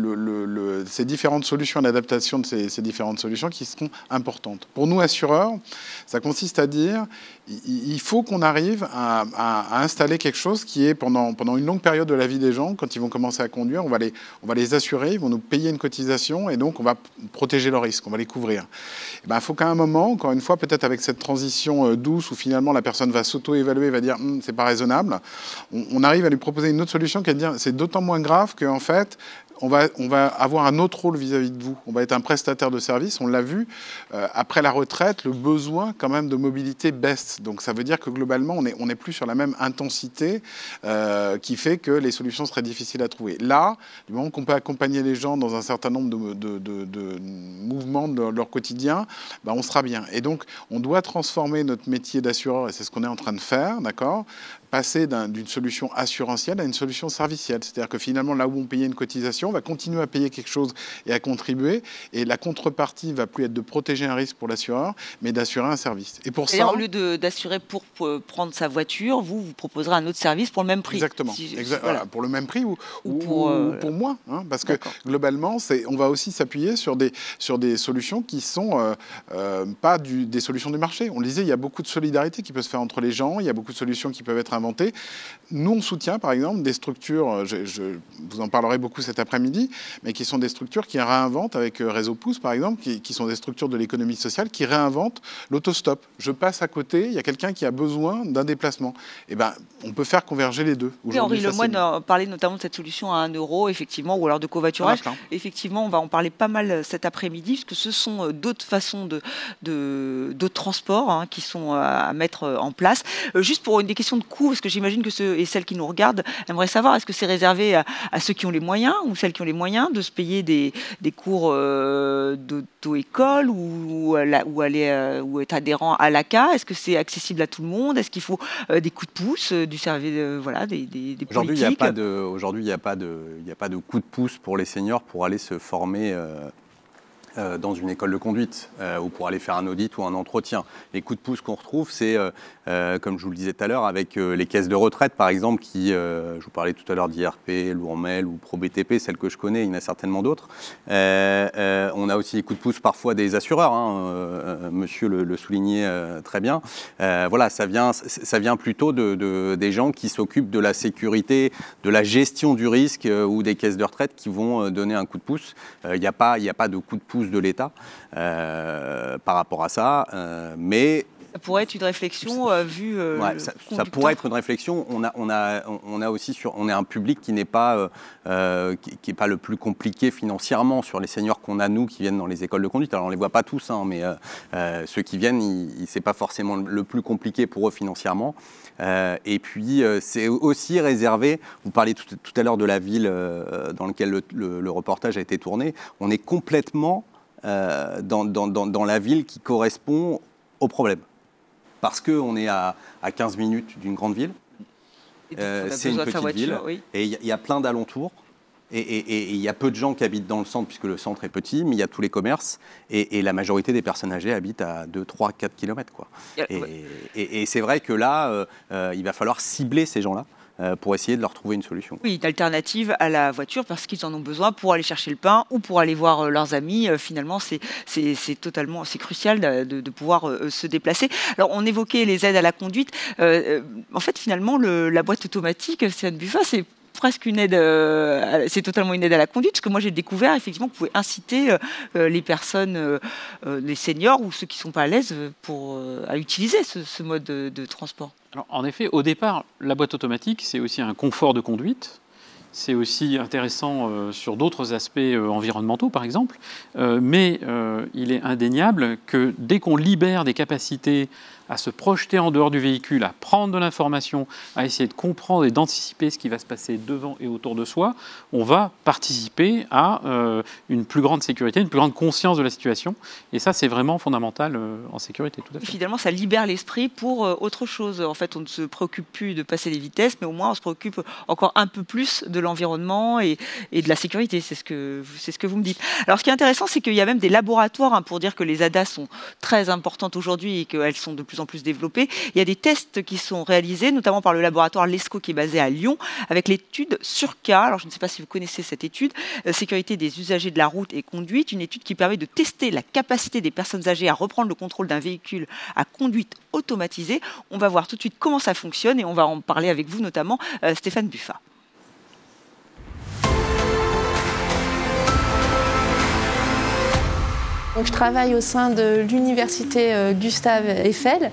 ces différentes solutions, l'adaptation de ces différentes solutions qui seront importantes. Pour nous, assureurs, ça consiste à dire il faut qu'on arrive à installer quelque chose qui est pendant une longue période de la vie des gens, quand ils vont commencer à conduire, on va les assurer, ils vont nous payer une cotisation et donc on va protéger leurs risques, on va les couvrir. Il faut qu'à un moment, encore une fois, peut-être avec cette transition douce où finalement la personne va s'auto-évaluer, va dire c'est pas raisonnable, on arrive à lui proposer une autre solution qui est de dire c'est d'autant moins grave qu'en fait on va avoir un autre rôle vis-à-vis de vous. On va être un prestataire de service. On l'a vu, après la retraite, le besoin quand même de mobilité baisse. Donc ça veut dire que globalement, on n'est plus sur la même intensité qui fait que les solutions seraient difficiles à trouver. Là, du moment qu'on peut accompagner les gens dans un certain nombre de mouvements de leur quotidien, on sera bien. Et donc, on doit transformer notre métier d'assureur, et c'est ce qu'on est en train de faire, d'accord ? Passer d'une solution assurantielle à une solution servicielle. C'est-à-dire que finalement, là où on payait une cotisation, on va continuer à payer quelque chose et à contribuer. Et la contrepartie ne va plus être de protéger un risque pour l'assureur, mais d'assurer un service. Et pour ça, au lieu d'assurer pour prendre sa voiture, vous proposerez un autre service pour le même prix. Exactement. Voilà. Pour le même prix ou pour moins. Parce que globalement, on va aussi s'appuyer sur des solutions qui ne sont pas des solutions du marché. On le disait, il y a beaucoup de solidarité qui peut se faire entre les gens. Il y a beaucoup de solutions qui peuvent être inventées. Nous, on soutient, par exemple, des structures, je vous en parlerai beaucoup cet après-midi, mais qui sont des structures qui réinventent, avec Réseau Pouce, par exemple, qui sont des structures de l'économie sociale, qui réinventent l'autostop. Je passe à côté, il y a quelqu'un qui a besoin d'un déplacement. On peut faire converger les deux. Oui, Henri Lemoine parlait notamment de cette solution à 1 €, effectivement, ou alors de covoiturage. Effectivement, on va en parler pas mal cet après-midi, parce que ce sont d'autres façons de transport qui sont à mettre en place. Juste pour des questions de coût, parce que j'imagine que ceux et celles qui nous regardent aimeraient savoir, est-ce que c'est réservé à ceux qui ont les moyens ou celles qui ont les moyens de se payer des cours d'auto-école ou être adhérent à l'ACA? Est-ce que c'est accessible à tout le monde? Est-ce qu'il faut des coups de pouce du service, des Aujourd'hui, politiques? Aujourd'hui, il n'y a pas de coup de pouce pour les seniors pour aller se former dans une école de conduite ou pour aller faire un audit ou un entretien. Les coups de pouce qu'on retrouve, c'est, comme je vous le disais tout à l'heure, avec les caisses de retraite, par exemple, qui, je vous parlais tout à l'heure d'IRP, Lourmel ou ProBTP, celle que je connais, il y en a certainement d'autres. On a aussi les coups de pouce parfois des assureurs, monsieur le soulignait très bien. Voilà, ça vient plutôt des gens qui s'occupent de la sécurité, de la gestion du risque ou des caisses de retraite qui vont donner un coup de pouce. Il n'y a pas de coup de pouce de l'État par rapport à ça, mais ça pourrait être une réflexion vue. Ça pourrait être une réflexion. On a aussi on est un public qui n'est pas qui est pas le plus compliqué financièrement sur les seniors qu'on a nous qui viennent dans les écoles de conduite. Alors on les voit pas tous, mais ceux qui viennent, c'est pas forcément le plus compliqué pour eux financièrement. Et puis c'est aussi réservé. Vous parliez tout à l'heure de la ville dans laquelle le reportage a été tourné. On est complètement dans la ville qui correspond au problème. Parce qu'on est à 15 minutes d'une grande ville, c'est une petite ville, oui. Et il y a plein d'alentours, et il y a peu de gens qui habitent dans le centre, puisque le centre est petit, mais il y a tous les commerces, et la majorité des personnes âgées habitent à 2, 3, 4 km. Quoi. Et c'est vrai que là, il va falloir cibler ces gens-là, pour essayer de leur trouver une solution. Oui, une alternative à la voiture parce qu'ils en ont besoin pour aller chercher le pain ou pour aller voir leurs amis. Finalement, c'est crucial de pouvoir se déplacer. Alors, on évoquait les aides à la conduite. En fait, finalement, la boîte automatique, Stéphane Buffat, c'est presque une aide, c'est totalement une aide à la conduite, parce que moi j'ai découvert effectivement que vous pouvez inciter les personnes, les seniors ou ceux qui ne sont pas à l'aise à utiliser ce mode de transport. Alors, en effet, au départ, la boîte automatique, c'est aussi un confort de conduite. C'est aussi intéressant sur d'autres aspects environnementaux, par exemple. Mais il est indéniable que dès qu'on libère des capacités à se projeter en dehors du véhicule, à prendre de l'information, à essayer de comprendre et d'anticiper ce qui va se passer devant et autour de soi, on va participer à une plus grande sécurité, une plus grande conscience de la situation. Et ça, c'est vraiment fondamental en sécurité, tout à fait. Finalement, ça libère l'esprit pour autre chose. En fait, on ne se préoccupe plus de passer les vitesses, mais au moins, on se préoccupe encore un peu plus de l'environnement et de la sécurité. C'est ce que vous me dites. Alors, ce qui est intéressant, c'est qu'il y a même des laboratoires pour dire que les ADAS sont très importantes aujourd'hui et qu'elles sont de plus en plus développées. Il y a des tests qui sont réalisés, notamment par le laboratoire Lesco qui est basé à Lyon, avec l'étude Surca. Alors, je ne sais pas si vous connaissez cette étude, sécurité des usagers de la route et conduite, une étude qui permet de tester la capacité des personnes âgées à reprendre le contrôle d'un véhicule à conduite automatisée. On va voir tout de suite comment ça fonctionne et on va en parler avec vous, notamment Stéphane Buffat. Donc, je travaille au sein de l'université Gustave Eiffel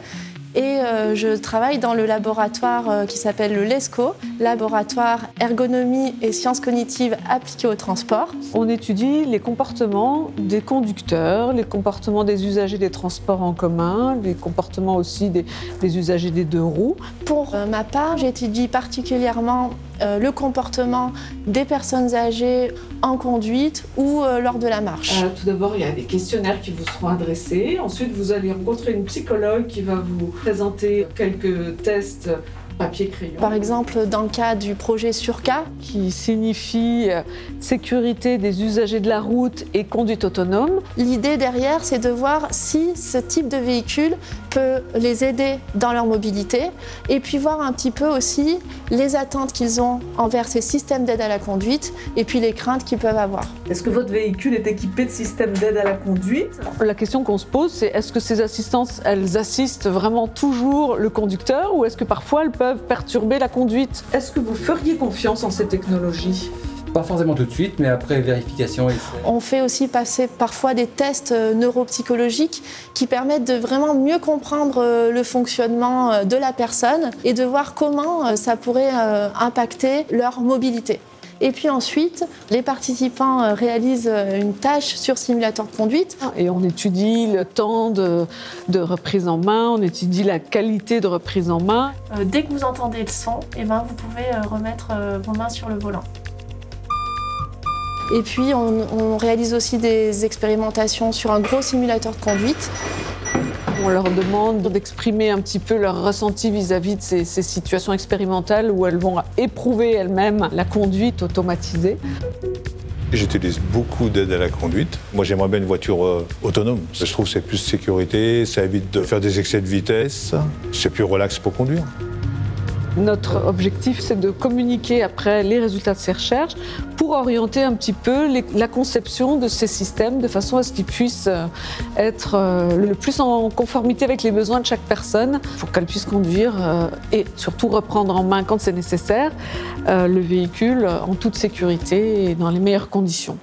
et je travaille dans le laboratoire qui s'appelle le LESCO, laboratoire ergonomie et sciences cognitives appliquées au transport. On étudie les comportements des conducteurs, les comportements des usagers des transports en commun, les comportements aussi des usagers des deux roues. Pour ma part, j'étudie particulièrement le comportement des personnes âgées en conduite ou lors de la marche. Tout d'abord, il y a des questionnaires qui vous seront adressés. Ensuite, vous allez rencontrer une psychologue qui va vous présenter quelques tests papier-crayon. Par exemple, dans le cas du projet Surca, qui signifie sécurité des usagers de la route et conduite autonome. L'idée derrière, c'est de voir si ce type de véhicule peut les aider dans leur mobilité et puis voir un petit peu aussi les attentes qu'ils ont envers ces systèmes d'aide à la conduite et puis les craintes qu'ils peuvent avoir. Est-ce que votre véhicule est équipé de systèmes d'aide à la conduite? La question qu'on se pose, c'est est-ce que ces assistances, elles assistent vraiment toujours le conducteur ou est-ce que parfois elles peuvent perturber la conduite? Est-ce que vous feriez confiance en ces technologies? Pas forcément tout de suite, mais après vérification. On fait aussi passer parfois des tests neuropsychologiques qui permettent de vraiment mieux comprendre le fonctionnement de la personne et de voir comment ça pourrait impacter leur mobilité. Et puis ensuite, les participants réalisent une tâche sur simulateur de conduite. Et on étudie le temps de reprise en main, on étudie la qualité de reprise en main. Dès que vous entendez le son, vous pouvez remettre vos mains sur le volant. Et puis on réalise aussi des expérimentations sur un gros simulateur de conduite. On leur demande d'exprimer un petit peu leur ressenti vis-à-vis de ces situations expérimentales où elles vont éprouver elles-mêmes la conduite automatisée. J'utilise beaucoup d'aide à la conduite. Moi, j'aimerais bien une voiture autonome. Je trouve que c'est plus sécurité, ça évite de faire des excès de vitesse, c'est plus relax pour conduire. Notre objectif, c'est de communiquer après les résultats de ces recherches pour orienter un petit peu la conception de ces systèmes de façon à ce qu'ils puissent être le plus en conformité avec les besoins de chaque personne pour qu'elle puisse conduire et surtout reprendre en main quand c'est nécessaire le véhicule en toute sécurité et dans les meilleures conditions.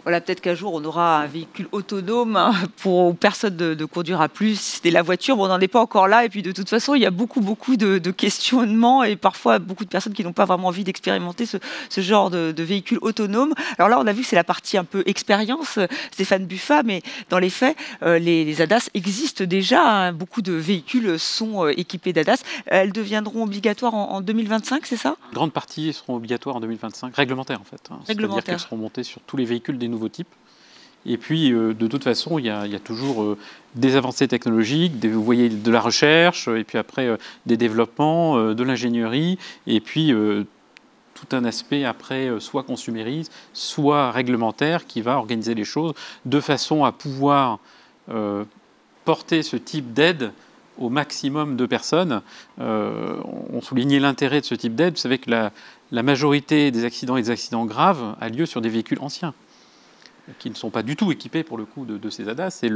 Voilà, peut-être qu'un jour, on aura un véhicule autonome pour personne de conduire à plus. C'était la voiture, bon, on n'en est pas encore là. Et puis, de toute façon, il y a beaucoup de questionnements et parfois beaucoup de personnes qui n'ont pas vraiment envie d'expérimenter ce genre de véhicule autonome. Alors là, on a vu que c'est la partie un peu expérience, Stéphane Buffat, mais dans les faits, les ADAS existent déjà. Hein. Beaucoup de véhicules sont équipés d'ADAS. Elles deviendront obligatoires en 2025, c'est ça? Une grande partie seront obligatoires en 2025, réglementaires en fait. Hein. C'est-à-dire qu'elles seront montées sur tous les véhicules des nouveaux types. Et puis, de toute façon, il y a toujours des avancées technologiques, vous voyez de la recherche, et puis après des développements, de l'ingénierie, et puis tout un aspect après soit consumériste, soit réglementaire qui va organiser les choses de façon à pouvoir porter ce type d'aide au maximum de personnes. On soulignait l'intérêt de ce type d'aide. Vous savez que la majorité des accidents et des accidents graves a lieu sur des véhicules anciens, qui ne sont pas du tout équipés pour le coup de ces ADAS. Et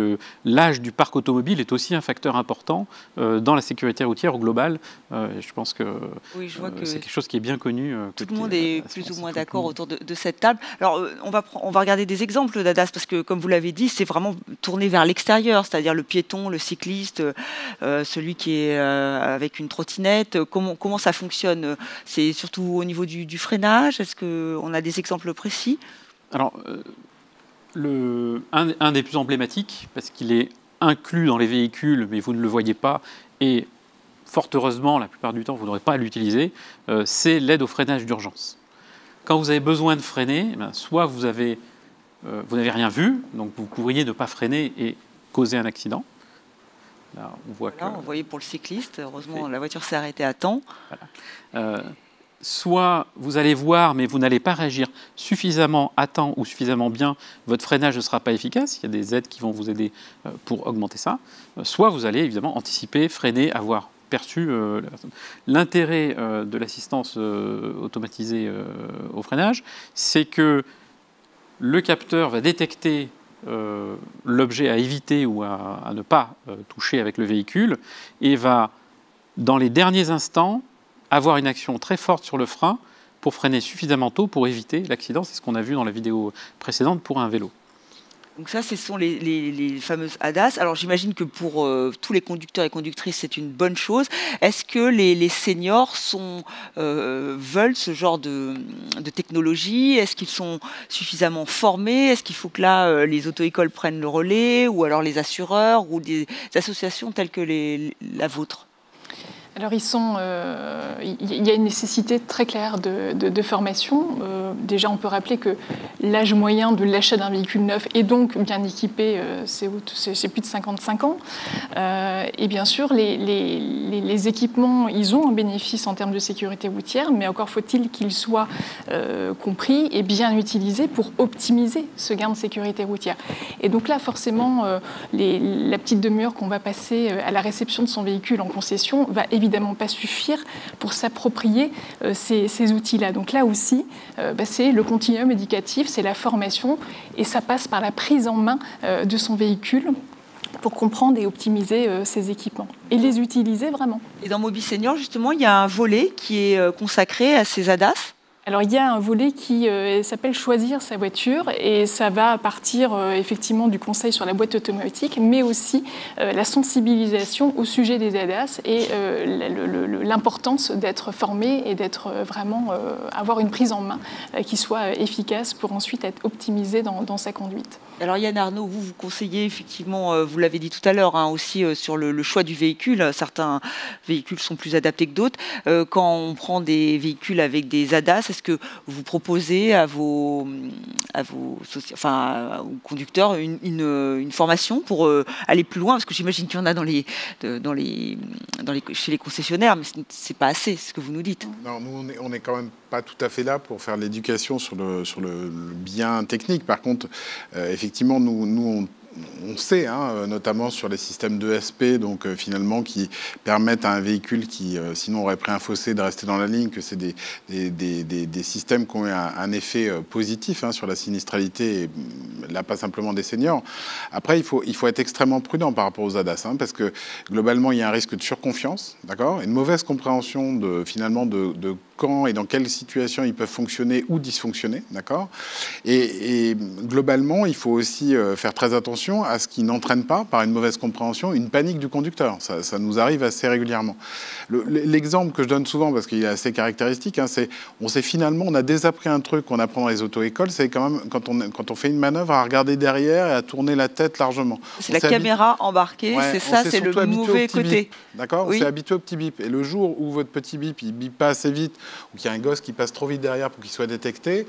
l'âge du parc automobile est aussi un facteur important dans la sécurité routière au global. Je pense que, oui, c'est quelque chose qui est bien connu. Tout le monde est plus ou moins d'accord autour de cette table. Alors, on va regarder des exemples d'ADAS, parce que, comme vous l'avez dit, c'est vraiment tourné vers l'extérieur, c'est-à-dire le piéton, le cycliste, celui qui est avec une trottinette. Comment ça fonctionne? C'est surtout au niveau du freinage? Est-ce qu'on a des exemples précis? Alors, un des plus emblématiques, parce qu'il est inclus dans les véhicules, mais vous ne le voyez pas, et fort heureusement, la plupart du temps, vous n'aurez pas à l'utiliser, c'est l'aide au freinage d'urgence. Quand vous avez besoin de freiner, soit vous n'avez rien vu, donc vous pourriez ne pas freiner et causer un accident. Là, on voit on voyait pour le cycliste, heureusement, la voiture s'est arrêtée à temps. Voilà. Soit vous allez voir, mais vous n'allez pas réagir suffisamment à temps ou suffisamment bien, votre freinage ne sera pas efficace, il y a des aides qui vont vous aider pour augmenter ça. Soit vous allez évidemment anticiper, freiner, avoir perçu la personne. L'intérêt de l'assistance automatisée au freinage, c'est que le capteur va détecter l'objet à éviter ou à ne pas toucher avec le véhicule et va, dans les derniers instants, avoir une action très forte sur le frein pour freiner suffisamment tôt pour éviter l'accident. C'est ce qu'on a vu dans la vidéo précédente pour un vélo. Donc ça, ce sont les fameuses ADAS. Alors j'imagine que pour tous les conducteurs et conductrices, c'est une bonne chose. Est-ce que les seniors veulent ce genre de technologie? Est-ce qu'ils sont suffisamment formés? Est-ce qu'il faut que là, les auto-écoles prennent le relais, ou alors les assureurs, ou des associations telles que la vôtre? Alors il y a une nécessité très claire de formation. Déjà, on peut rappeler que l'âge moyen de l'achat d'un véhicule neuf et donc bien équipé, c'est plus de 55 ans. Et bien sûr, les équipements, ils ont un bénéfice en termes de sécurité routière, mais encore faut-il qu'ils soient compris et bien utilisés pour optimiser ce gain de sécurité routière. Et donc là, forcément, la petite demi-heure qu'on va passer à la réception de son véhicule en concession va évidemment pas suffire pour s'approprier ces outils-là. Donc là aussi, c'est le continuum éducatif, c'est la formation, et ça passe par la prise en main de son véhicule pour comprendre et optimiser ces équipements et les utiliser vraiment. Et dans Mobi Senior, justement, il y a un volet qui est consacré à ces ADAS. Alors il y a un volet qui s'appelle choisir sa voiture, et ça va partir effectivement du conseil sur la boîte automatique, mais aussi la sensibilisation au sujet des ADAS et l'importance d'être formé et d'être vraiment avoir une prise en main qui soit efficace pour ensuite être optimisé dans sa conduite. Alors Yann Arnaud, vous conseillez effectivement, vous l'avez dit tout à l'heure, aussi sur le choix du véhicule. Certains véhicules sont plus adaptés que d'autres. Quand on prend des véhicules avec des ADAS, est-ce que vous proposez aux conducteurs une formation pour aller plus loin? Parce que j'imagine qu'il y en a chez les concessionnaires, mais c'est pas assez, ce que vous nous dites. Non, nous on n'est quand même pas tout à fait là pour faire l'éducation sur le bien technique. Par contre, effectivement, nous on sait, notamment sur les systèmes d'ESP, donc finalement qui permettent à un véhicule qui sinon aurait pris un fossé de rester dans la ligne, que c'est des systèmes qui ont eu un effet positif sur la sinistralité, et là pas simplement des seniors. Après, il faut être extrêmement prudent par rapport aux ADAS, parce que globalement il y a un risque de surconfiance, d'accord, une mauvaise compréhension de quand et dans quelles situations ils peuvent fonctionner ou dysfonctionner, d'accord. Et globalement, il faut aussi faire très attention à ce qui n'entraîne pas, par une mauvaise compréhension, une panique du conducteur. Ça nous arrive assez régulièrement. L'exemple que je donne souvent, parce qu'il est assez caractéristique, c'est on a désappris un truc qu'on apprend dans les auto-écoles, c'est quand même quand on fait une manœuvre à regarder derrière et à tourner la tête largement. C'est la caméra embarquée, c'est le mauvais côté. D'accord, oui. On s'est habitué au petit bip. Et le jour où votre petit bip, il bip pas assez vite, ou qu'il y a un gosse qui passe trop vite derrière pour qu'il soit détecté,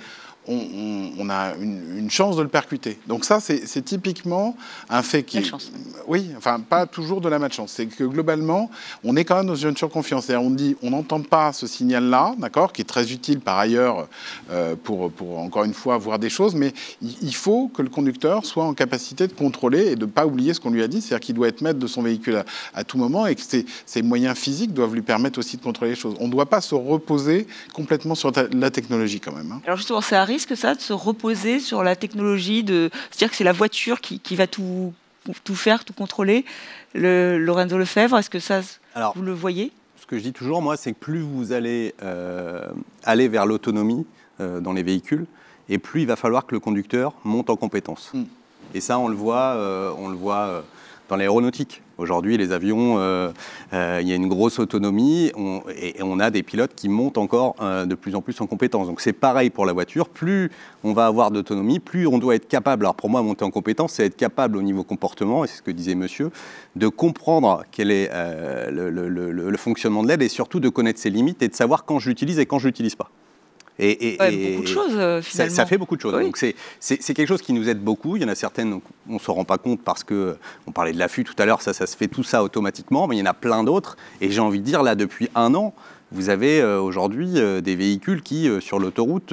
on a une chance de le percuter. Donc ça, c'est typiquement un fait qui... Malchance. Oui, enfin, pas toujours de la malchance. C'est que globalement, on est quand même dans une surconfiance. C'est-à-dire, on dit, on n'entend pas ce signal-là, d'accord, qui est très utile par ailleurs pour encore une fois, voir des choses, mais il faut que le conducteur soit en capacité de contrôler et de ne pas oublier ce qu'on lui a dit. C'est-à-dire qu'il doit être maître de son véhicule à tout moment, et que ses moyens physiques doivent lui permettre aussi de contrôler les choses. On ne doit pas se reposer complètement sur la technologie quand même. Alors justement, c'est un risque, ça, de se reposer sur la technologie, c'est-à-dire que c'est la voiture qui va tout faire, tout contrôler. Lorenzo Lefebvre, est-ce que ça, vous le voyez? Ce que je dis toujours, moi, c'est que plus vous allez aller vers l'autonomie dans les véhicules, et plus il va falloir que le conducteur monte en compétence. Et ça, on le voit dans l'aéronautique. Aujourd'hui, les avions, il y a une grosse autonomie et on a des pilotes qui montent encore de plus en plus en compétence. Donc c'est pareil pour la voiture. Plus on va avoir d'autonomie, plus on doit être capable, alors pour moi, monter en compétence, c'est être capable au niveau comportement, et c'est ce que disait monsieur, de comprendre quel est le fonctionnement de l'aide et surtout de connaître ses limites et de savoir quand je l'utilise et quand je ne l'utilise pas. Beaucoup de choses, finalement. Ça fait beaucoup de choses. Oui. Donc c'est quelque chose qui nous aide beaucoup. Il y en a certaines, on ne se rend pas compte parce qu'on parlait de l'affût tout à l'heure, ça se fait tout ça automatiquement, mais il y en a plein d'autres. Et j'ai envie de dire, là, depuis 1 an, vous avez aujourd'hui des véhicules qui, sur l'autoroute,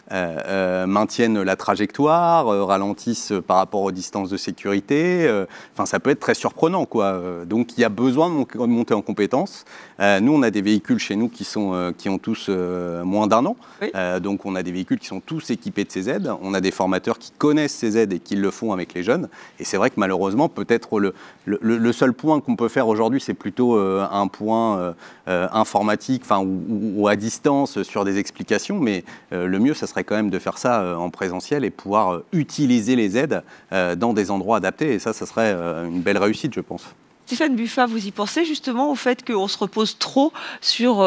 maintiennent la trajectoire, ralentissent par rapport aux distances de sécurité. Enfin, ça peut être très surprenant, quoi. Donc, il y a besoin de monter en compétences. Nous, on a des véhicules chez nous qui ont tous moins d'1 an. Oui. Donc, on a des véhicules qui sont tous équipés de ces aides. On a des formateurs qui connaissent ces aides et qui le font avec les jeunes. Et c'est vrai que malheureusement, peut-être le seul point qu'on peut faire aujourd'hui, c'est plutôt un point informatique, ou à distance sur des explications. Mais le mieux, ça serait quand même de faire ça en présentiel et pouvoir utiliser les aides dans des endroits adaptés. Et ça serait une belle réussite, je pense. Stéphane Buffat, vous y pensez justement au fait qu'on se repose trop sur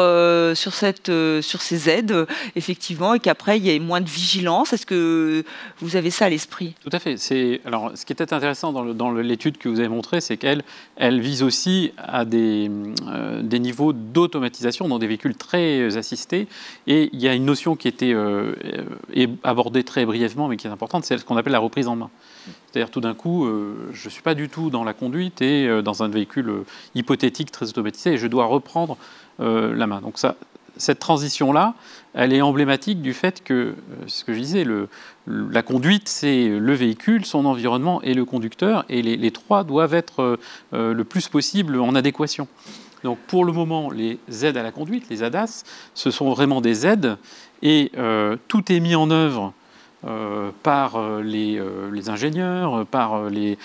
ces aides, effectivement, et qu'après, il y ait moins de vigilance. Est-ce que vous avez ça à l'esprit? Tout à fait. Alors, ce qui était intéressant dans l'étude que vous avez montrée, c'est qu'elle vise aussi à des niveaux d'automatisation dans des véhicules très assistés. Et il y a une notion qui était abordée très brièvement, mais qui est importante, c'est ce qu'on appelle la reprise en main. C'est-à-dire, tout d'un coup, je ne suis pas du tout dans la conduite et dans un véhicule hypothétique très automatisé et je dois reprendre la main. Donc cette transition-là, elle est emblématique du fait que, ce que je disais, la conduite, c'est le véhicule, son environnement et le conducteur, et les trois doivent être le plus possible en adéquation. Donc pour le moment, les aides à la conduite, les ADAS, ce sont vraiment des aides et tout est mis en œuvre par les ingénieurs, par les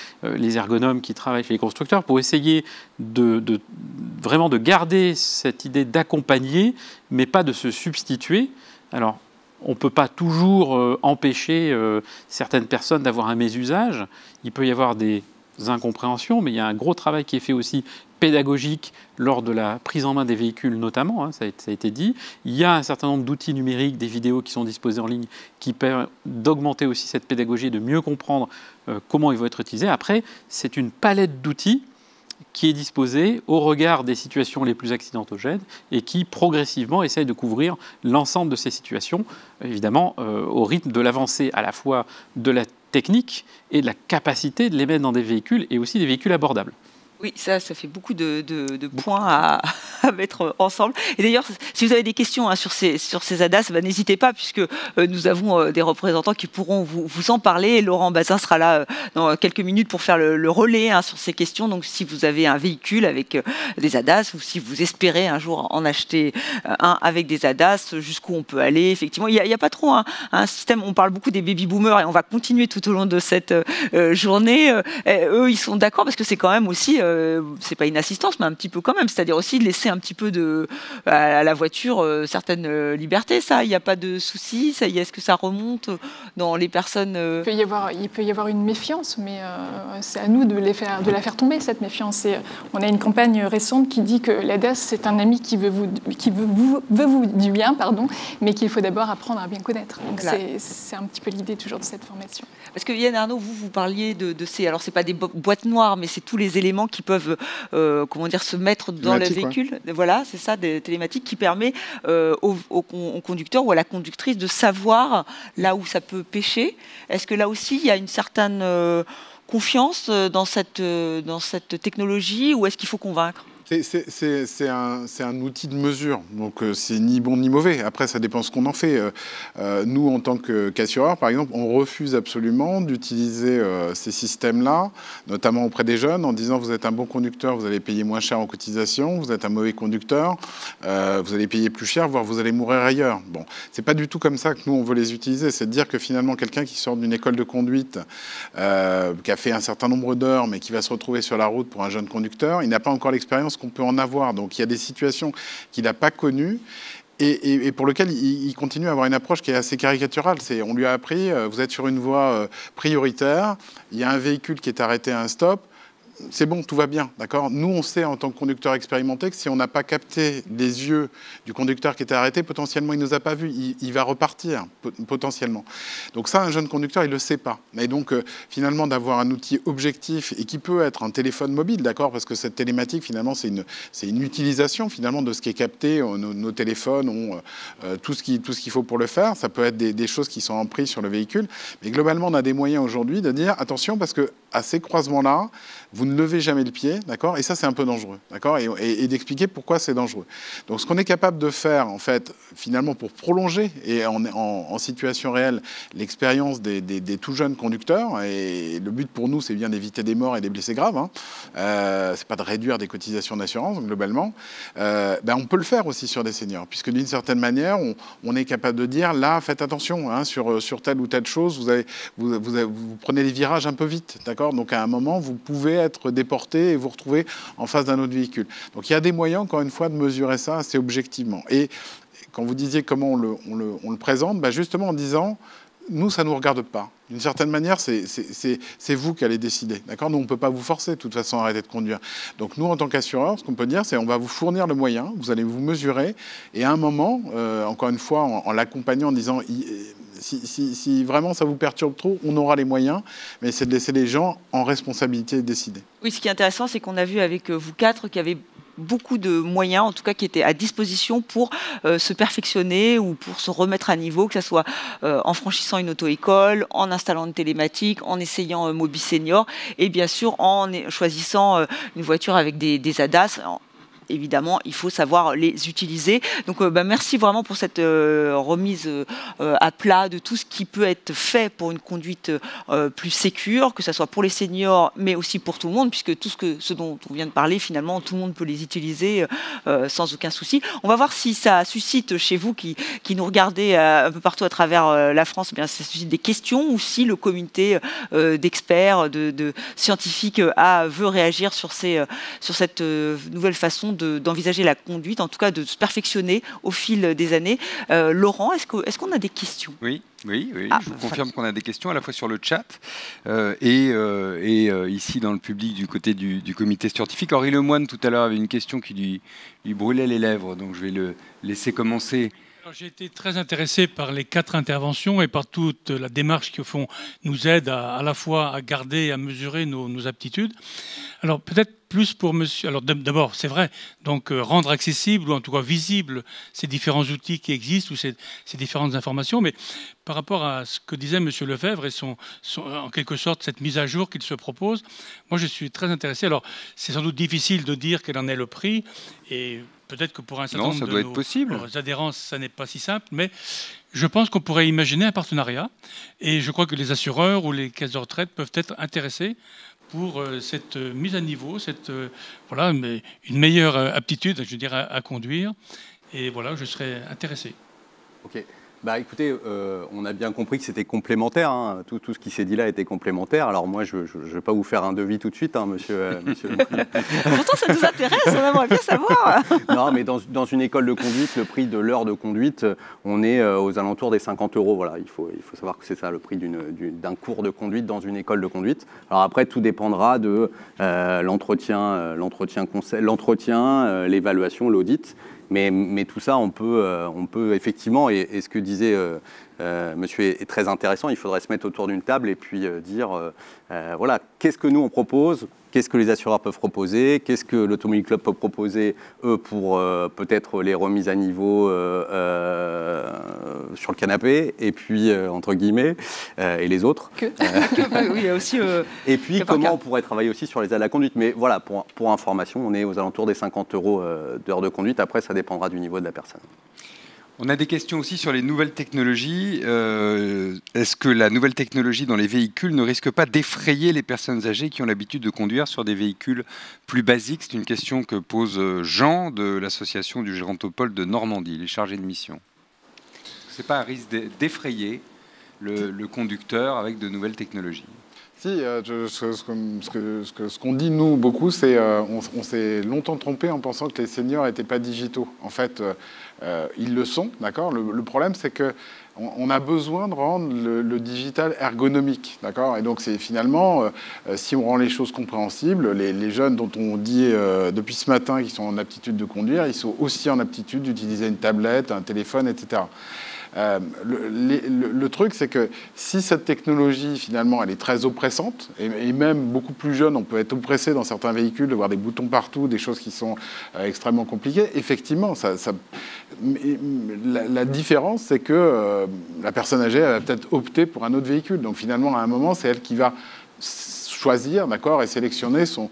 ergonomes qui travaillent chez les constructeurs pour essayer vraiment de garder cette idée d'accompagner, mais pas de se substituer. Alors, on ne peut pas toujours empêcher certaines personnes d'avoir un mésusage. Il peut y avoir des incompréhensions, mais il y a un gros travail qui est fait aussi pédagogique lors de la prise en main des véhicules notamment, hein, ça a été dit. Il y a un certain nombre d'outils numériques, des vidéos qui sont disposées en ligne qui permettent d'augmenter aussi cette pédagogie, de mieux comprendre comment ils vont être utilisés. Après, c'est une palette d'outils qui est disposée au regard des situations les plus accidentogènes et qui progressivement essaye de couvrir l'ensemble de ces situations, évidemment au rythme de l'avancée à la fois de la technique et de la capacité de les mettre dans des véhicules et aussi des véhicules abordables. Oui, ça fait beaucoup de points à mettre ensemble. Et d'ailleurs, si vous avez des questions sur ces ADAS, n'hésitez pas, puisque nous avons des représentants qui pourront vous en parler. Laurent Bazin sera là dans quelques minutes pour faire le relais sur ces questions. Donc, si vous avez un véhicule avec des ADAS, ou si vous espérez un jour en acheter un avec des ADAS, jusqu'où on peut aller, effectivement, il n'y a pas trop un système. On parle beaucoup des baby-boomers et on va continuer tout au long de cette journée. Eux, ils sont d'accord parce que c'est quand même aussi... c'est pas une assistance, mais un petit peu quand même. C'est-à-dire aussi de laisser un petit peu à la voiture certaines libertés. Ça, il n'y a pas de souci. Est-ce que ça remonte dans les personnes Il peut y avoir une méfiance, mais c'est à nous de la faire tomber, cette méfiance. Et on a une campagne récente qui dit que l'ADAS, c'est un ami qui veut vous du bien, pardon, mais qu'il faut d'abord apprendre à bien connaître. Donc c'est un petit peu l'idée toujours de cette formation. Parce que Yann Arnaud, vous parliez de ces... Alors, c'est pas des boîtes noires, mais c'est tous les éléments qui peuvent se mettre dans le véhicule. Ouais. Voilà, c'est ça, des télématiques qui permet au conducteur ou à la conductrice de savoir là où ça peut pêcher. Est-ce que là aussi, il y a une certaine confiance dans cette technologie ou est-ce qu'il faut convaincre ? C'est un outil de mesure, donc c'est ni bon ni mauvais. Après, ça dépend ce qu'on en fait. Nous, en tant qu'assureur, par exemple, on refuse absolument d'utiliser ces systèmes-là, notamment auprès des jeunes, en disant vous êtes un bon conducteur, vous allez payer moins cher en cotisation, vous êtes un mauvais conducteur, vous allez payer plus cher, voire vous allez mourir ailleurs. Bon, c'est pas du tout comme ça que nous, on veut les utiliser. C'est de dire que finalement, quelqu'un qui sort d'une école de conduite, qui a fait un certain nombre d'heures, mais qui va se retrouver sur la route pour un jeune conducteur, il n'a pas encore l'expérience qu'on peut en avoir. Donc il y a des situations qu'il n'a pas connues et pour lesquelles il continue à avoir une approche qui est assez caricaturale. On lui a appris, vous êtes sur une voie prioritaire, il y a un véhicule qui est arrêté à un stop, c'est bon, tout va bien, d'accord. Nous, on sait en tant que conducteur expérimenté que si on n'a pas capté les yeux du conducteur qui était arrêté, potentiellement il ne nous a pas vus, il va repartir potentiellement. Donc ça, un jeune conducteur, il ne le sait pas. Et donc finalement, d'avoir un outil objectif et qui peut être un téléphone mobile, d'accord, parce que cette télématique, finalement, c'est une utilisation finalement de ce qui est capté. Nos téléphones ont tout ce qu'il faut pour le faire. Ça peut être des choses qui sont en prise sur le véhicule. Mais globalement, on a des moyens aujourd'hui de dire attention, parce que à ces croisements-là, vous ne levez jamais le pied, d'accord, et ça, c'est un peu dangereux, d'accord, et d'expliquer pourquoi c'est dangereux. Donc, ce qu'on est capable de faire, en fait, finalement, pour prolonger et en situation réelle l'expérience des tout jeunes conducteurs, et le but pour nous, c'est bien d'éviter des morts et des blessés graves, hein, c'est pas de réduire des cotisations d'assurance, globalement, on peut le faire aussi sur des seniors, puisque d'une certaine manière, on est capable de dire, là, faites attention, hein, sur telle ou telle chose, vous prenez les virages un peu vite, d'accord, donc à un moment, vous pouvez être déporté et vous retrouver en face d'un autre véhicule. Donc il y a des moyens, encore une fois, de mesurer ça assez objectivement. Et quand vous disiez comment on le présente, justement en disant, nous, ça ne nous regarde pas. D'une certaine manière, c'est vous qui allez décider. D'accord ? Nous, on ne peut pas vous forcer, de toute façon, à arrêter de conduire. Donc nous, en tant qu'assureur, ce qu'on peut dire, c'est on va vous fournir le moyen, vous allez vous mesurer, et à un moment, encore une fois, en l'accompagnant, en disant... Si vraiment ça vous perturbe trop, on aura les moyens, mais c'est de laisser les gens en responsabilité décider. Oui, ce qui est intéressant, c'est qu'on a vu avec vous quatre qu'il y avait beaucoup de moyens, en tout cas qui étaient à disposition pour se perfectionner ou pour se remettre à niveau, que ce soit en franchissant une auto-école, en installant une télématique, en essayant Mobi Senior, et bien sûr en choisissant une voiture avec des ADAS. Évidemment, il faut savoir les utiliser. Donc, merci vraiment pour cette remise à plat de tout ce qui peut être fait pour une conduite plus sécure, que ce soit pour les seniors, mais aussi pour tout le monde, puisque ce dont on vient de parler, finalement, tout le monde peut les utiliser sans aucun souci. On va voir si ça suscite chez vous, qui nous regardez un peu partout à travers la France, bien, ça suscite des questions, ou si le comité d'experts, de scientifiques veut réagir sur cette nouvelle façon d'envisager la conduite, en tout cas de se perfectionner au fil des années. Laurent, est-ce qu'on a des questions ? Oui. Je vous confirme qu'on a des questions à la fois sur le chat et ici dans le public du côté du comité scientifique. Henri Lemoine, tout à l'heure, avait une question qui lui brûlait les lèvres, donc je vais le laisser commencer. J'ai été très intéressé par les 4 interventions et par toute la démarche qui, au fond, nous aide à la fois à garder et à mesurer nos aptitudes. Alors, peut-être plus pour monsieur... Alors, d'abord, c'est vrai, donc rendre accessible, ou en tout cas visible, ces différents outils qui existent, ou ces différentes informations, mais par rapport à ce que disait monsieur Lefebvre et en quelque sorte, cette mise à jour qu'il se propose, moi, je suis très intéressé. Alors, c'est sans doute difficile de dire quel en est le prix, et... peut-être que pour un certain nombre de nos adhérents, ça n'est pas si simple, mais je pense qu'on pourrait imaginer un partenariat. Et je crois que les assureurs ou les caisses de retraite peuvent être intéressés pour cette mise à niveau, une meilleure aptitude, je dirais, à conduire. Et voilà, je serais intéressé. Ok. Écoutez, on a bien compris que c'était complémentaire. Hein. Tout ce qui s'est dit là était complémentaire. Alors moi, je ne vais pas vous faire un devis tout de suite, hein, monsieur. Pourtant, ça nous intéresse, on aimerait bien savoir. Non, mais dans une école de conduite, le prix de l'heure de conduite, on est aux alentours des 50 €. Voilà, il faut savoir que c'est ça le prix d'un cours de conduite dans une école de conduite. Alors après, tout dépendra de l'entretien, l'évaluation, l'audit. Mais tout ça, on peut effectivement, et ce que disait monsieur est très intéressant, il faudrait se mettre autour d'une table et puis dire, voilà, qu'est-ce que nous on propose, qu'est-ce que les assureurs peuvent proposer, qu'est-ce que l'Automobile Club peut proposer, eux, pour peut-être les remises à niveau sur le canapé, et puis, entre guillemets, et les autres. Oui, il y a aussi... et puis, comment on pourrait travailler aussi sur les aides à la conduite. Mais voilà, pour information, on est aux alentours des 50 € d'heure de conduite. Après, ça dépendra du niveau de la personne. On a des questions aussi sur les nouvelles technologies. Est-ce que la nouvelle technologie dans les véhicules ne risque pas d'effrayer les personnes âgées qui ont l'habitude de conduire sur des véhicules plus basiques? C'est une question que pose Jean de l'association du Gérontopole de Normandie, les chargés de mission. Ce n'est pas un risque d'effrayer le conducteur avec de nouvelles technologies? Si, ce qu'on dit, nous, beaucoup, c'est on s'est longtemps trompé en pensant que les seniors n'étaient pas digitaux. En fait, ils le sont, d'accord. Le problème, c'est que on a besoin de rendre le digital ergonomique, d'accord. Et donc, c'est finalement, si on rend les choses compréhensibles, les jeunes dont on dit depuis ce matin qu'ils sont en aptitude de conduire, ils sont aussi en aptitude d'utiliser une tablette, un téléphone, etc. Le truc, c'est que si cette technologie, finalement, elle est très oppressante, et même beaucoup plus jeune, on peut être oppressé dans certains véhicules, de voir des boutons partout, des choses qui sont extrêmement compliquées, effectivement, la différence, c'est que la personne âgée, elle va peut-être opter pour un autre véhicule. Donc finalement, à un moment, c'est elle qui va choisir, d'accord, et sélectionner son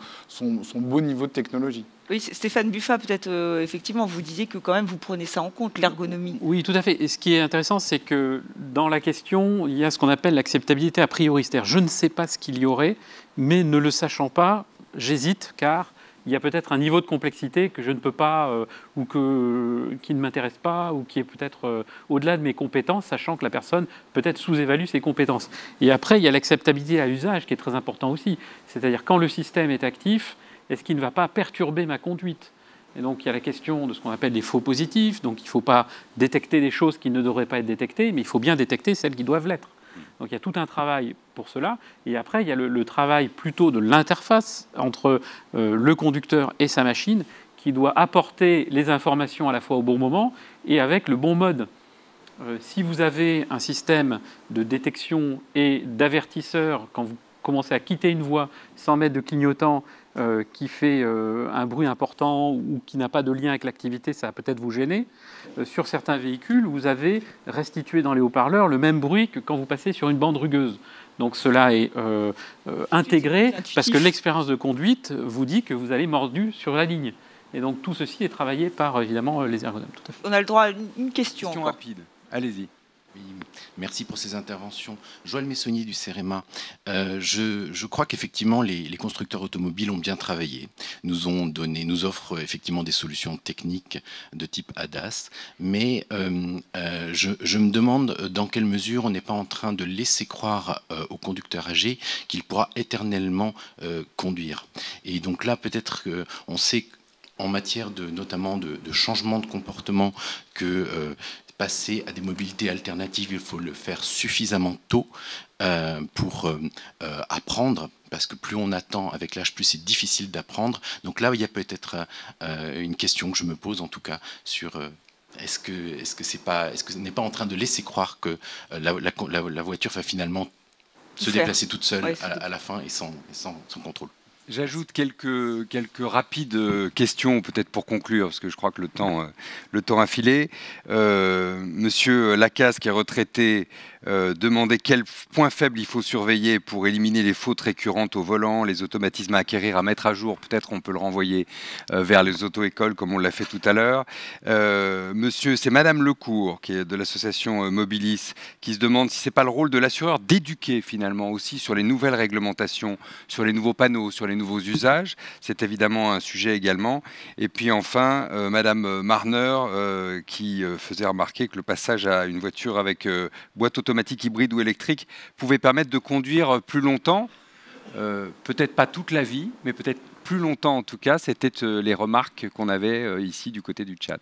beau niveau de technologie. Oui, Stéphane Buffa, peut-être, effectivement, vous disiez que quand même vous prenez ça en compte, l'ergonomie. Oui, tout à fait. Et ce qui est intéressant, c'est que dans la question, il y a ce qu'on appelle l'acceptabilité a priori. C'est-à-dire, je ne sais pas ce qu'il y aurait, mais ne le sachant pas, j'hésite, car il y a peut-être un niveau de complexité que je ne peux pas, ou qui ne m'intéresse pas, ou qui est peut-être au-delà de mes compétences, sachant que la personne peut-être sous-évalue ses compétences. Et après, il y a l'acceptabilité à l'usage qui est très important aussi. C'est-à-dire, quand le système est actif, est-ce qu'il ne va pas perturber ma conduite? Et donc, il y a la question de ce qu'on appelle les faux positifs. Donc, il ne faut pas détecter des choses qui ne devraient pas être détectées, mais il faut bien détecter celles qui doivent l'être. Donc, il y a tout un travail pour cela. Et après, il y a le travail plutôt de l'interface entre le conducteur et sa machine, qui doit apporter les informations à la fois au bon moment et avec le bon mode. Si vous avez un système de détection et d'avertisseur, quand vous commencez à quitter une voie sans mettre de clignotant, qui fait un bruit important ou qui n'a pas de lien avec l'activité, ça va peut-être vous gêner. Sur certains véhicules, vous avez restitué dans les haut-parleurs le même bruit que quand vous passez sur une bande rugueuse. Donc cela est intégré parce que l'expérience de conduite vous dit que vous allez mordu sur la ligne. Et donc tout ceci est travaillé par évidemment les ergonomes. Tout à fait. On a le droit à une question. Question rapide. Allez-y. Oui, merci pour ces interventions. Joël Messonnier du CEREMA. Je crois qu'effectivement, les constructeurs automobiles ont bien travaillé, nous offrent effectivement des solutions techniques de type ADAS, mais je me demande dans quelle mesure on n'est pas en train de laisser croire au conducteur âgé qu'il pourra éternellement conduire. Et donc là, peut-être qu'on sait en matière notamment de changement de comportement que passer à des mobilités alternatives, il faut le faire suffisamment tôt pour apprendre, parce que plus on attend avec l'âge, plus c'est difficile d'apprendre. Donc là, il y a peut-être une question que je me pose en tout cas sur est-ce que ce n'est pas en train de laisser croire que la voiture va finalement se déplacer toute seule à la fin et sans contrôle. J'ajoute quelques rapides questions, peut-être pour conclure, parce que je crois que le temps a filé. Monsieur Lacaze, qui est retraité, demandait quels points faibles il faut surveiller pour éliminer les fautes récurrentes au volant, les automatismes à acquérir, à mettre à jour. Peut-être on peut le renvoyer vers les auto-écoles, comme on l'a fait tout à l'heure. C'est Madame Lecourt, qui est de l'association Mobilis, qui se demande si c'est pas le rôle de l'assureur d'éduquer finalement aussi sur les nouvelles réglementations, sur les nouveaux panneaux, sur les nouveaux usages. C'est évidemment un sujet également. Et puis enfin, Madame Marner, qui faisait remarquer que le passage à une voiture avec boîte automatique hybride ou électrique pouvait permettre de conduire plus longtemps, peut-être pas toute la vie, mais peut-être plus longtemps en tout cas. C'était les remarques qu'on avait ici du côté du chat.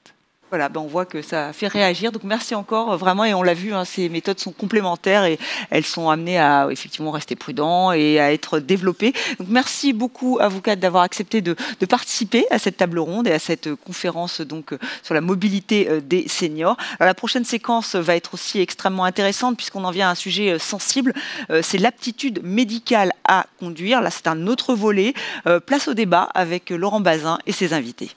Voilà, on voit que ça fait réagir. Donc merci encore, vraiment, et on l'a vu, ces méthodes sont complémentaires et elles sont amenées à effectivement rester prudents et à être développées. Donc merci beaucoup à vous quatre d'avoir accepté de participer à cette table ronde et à cette conférence donc sur la mobilité des seniors. Alors, la prochaine séquence va être aussi extrêmement intéressante puisqu'on en vient à un sujet sensible. C'est l'aptitude médicale à conduire. Là, c'est un autre volet. Place au débat avec Laurent Bazin et ses invités.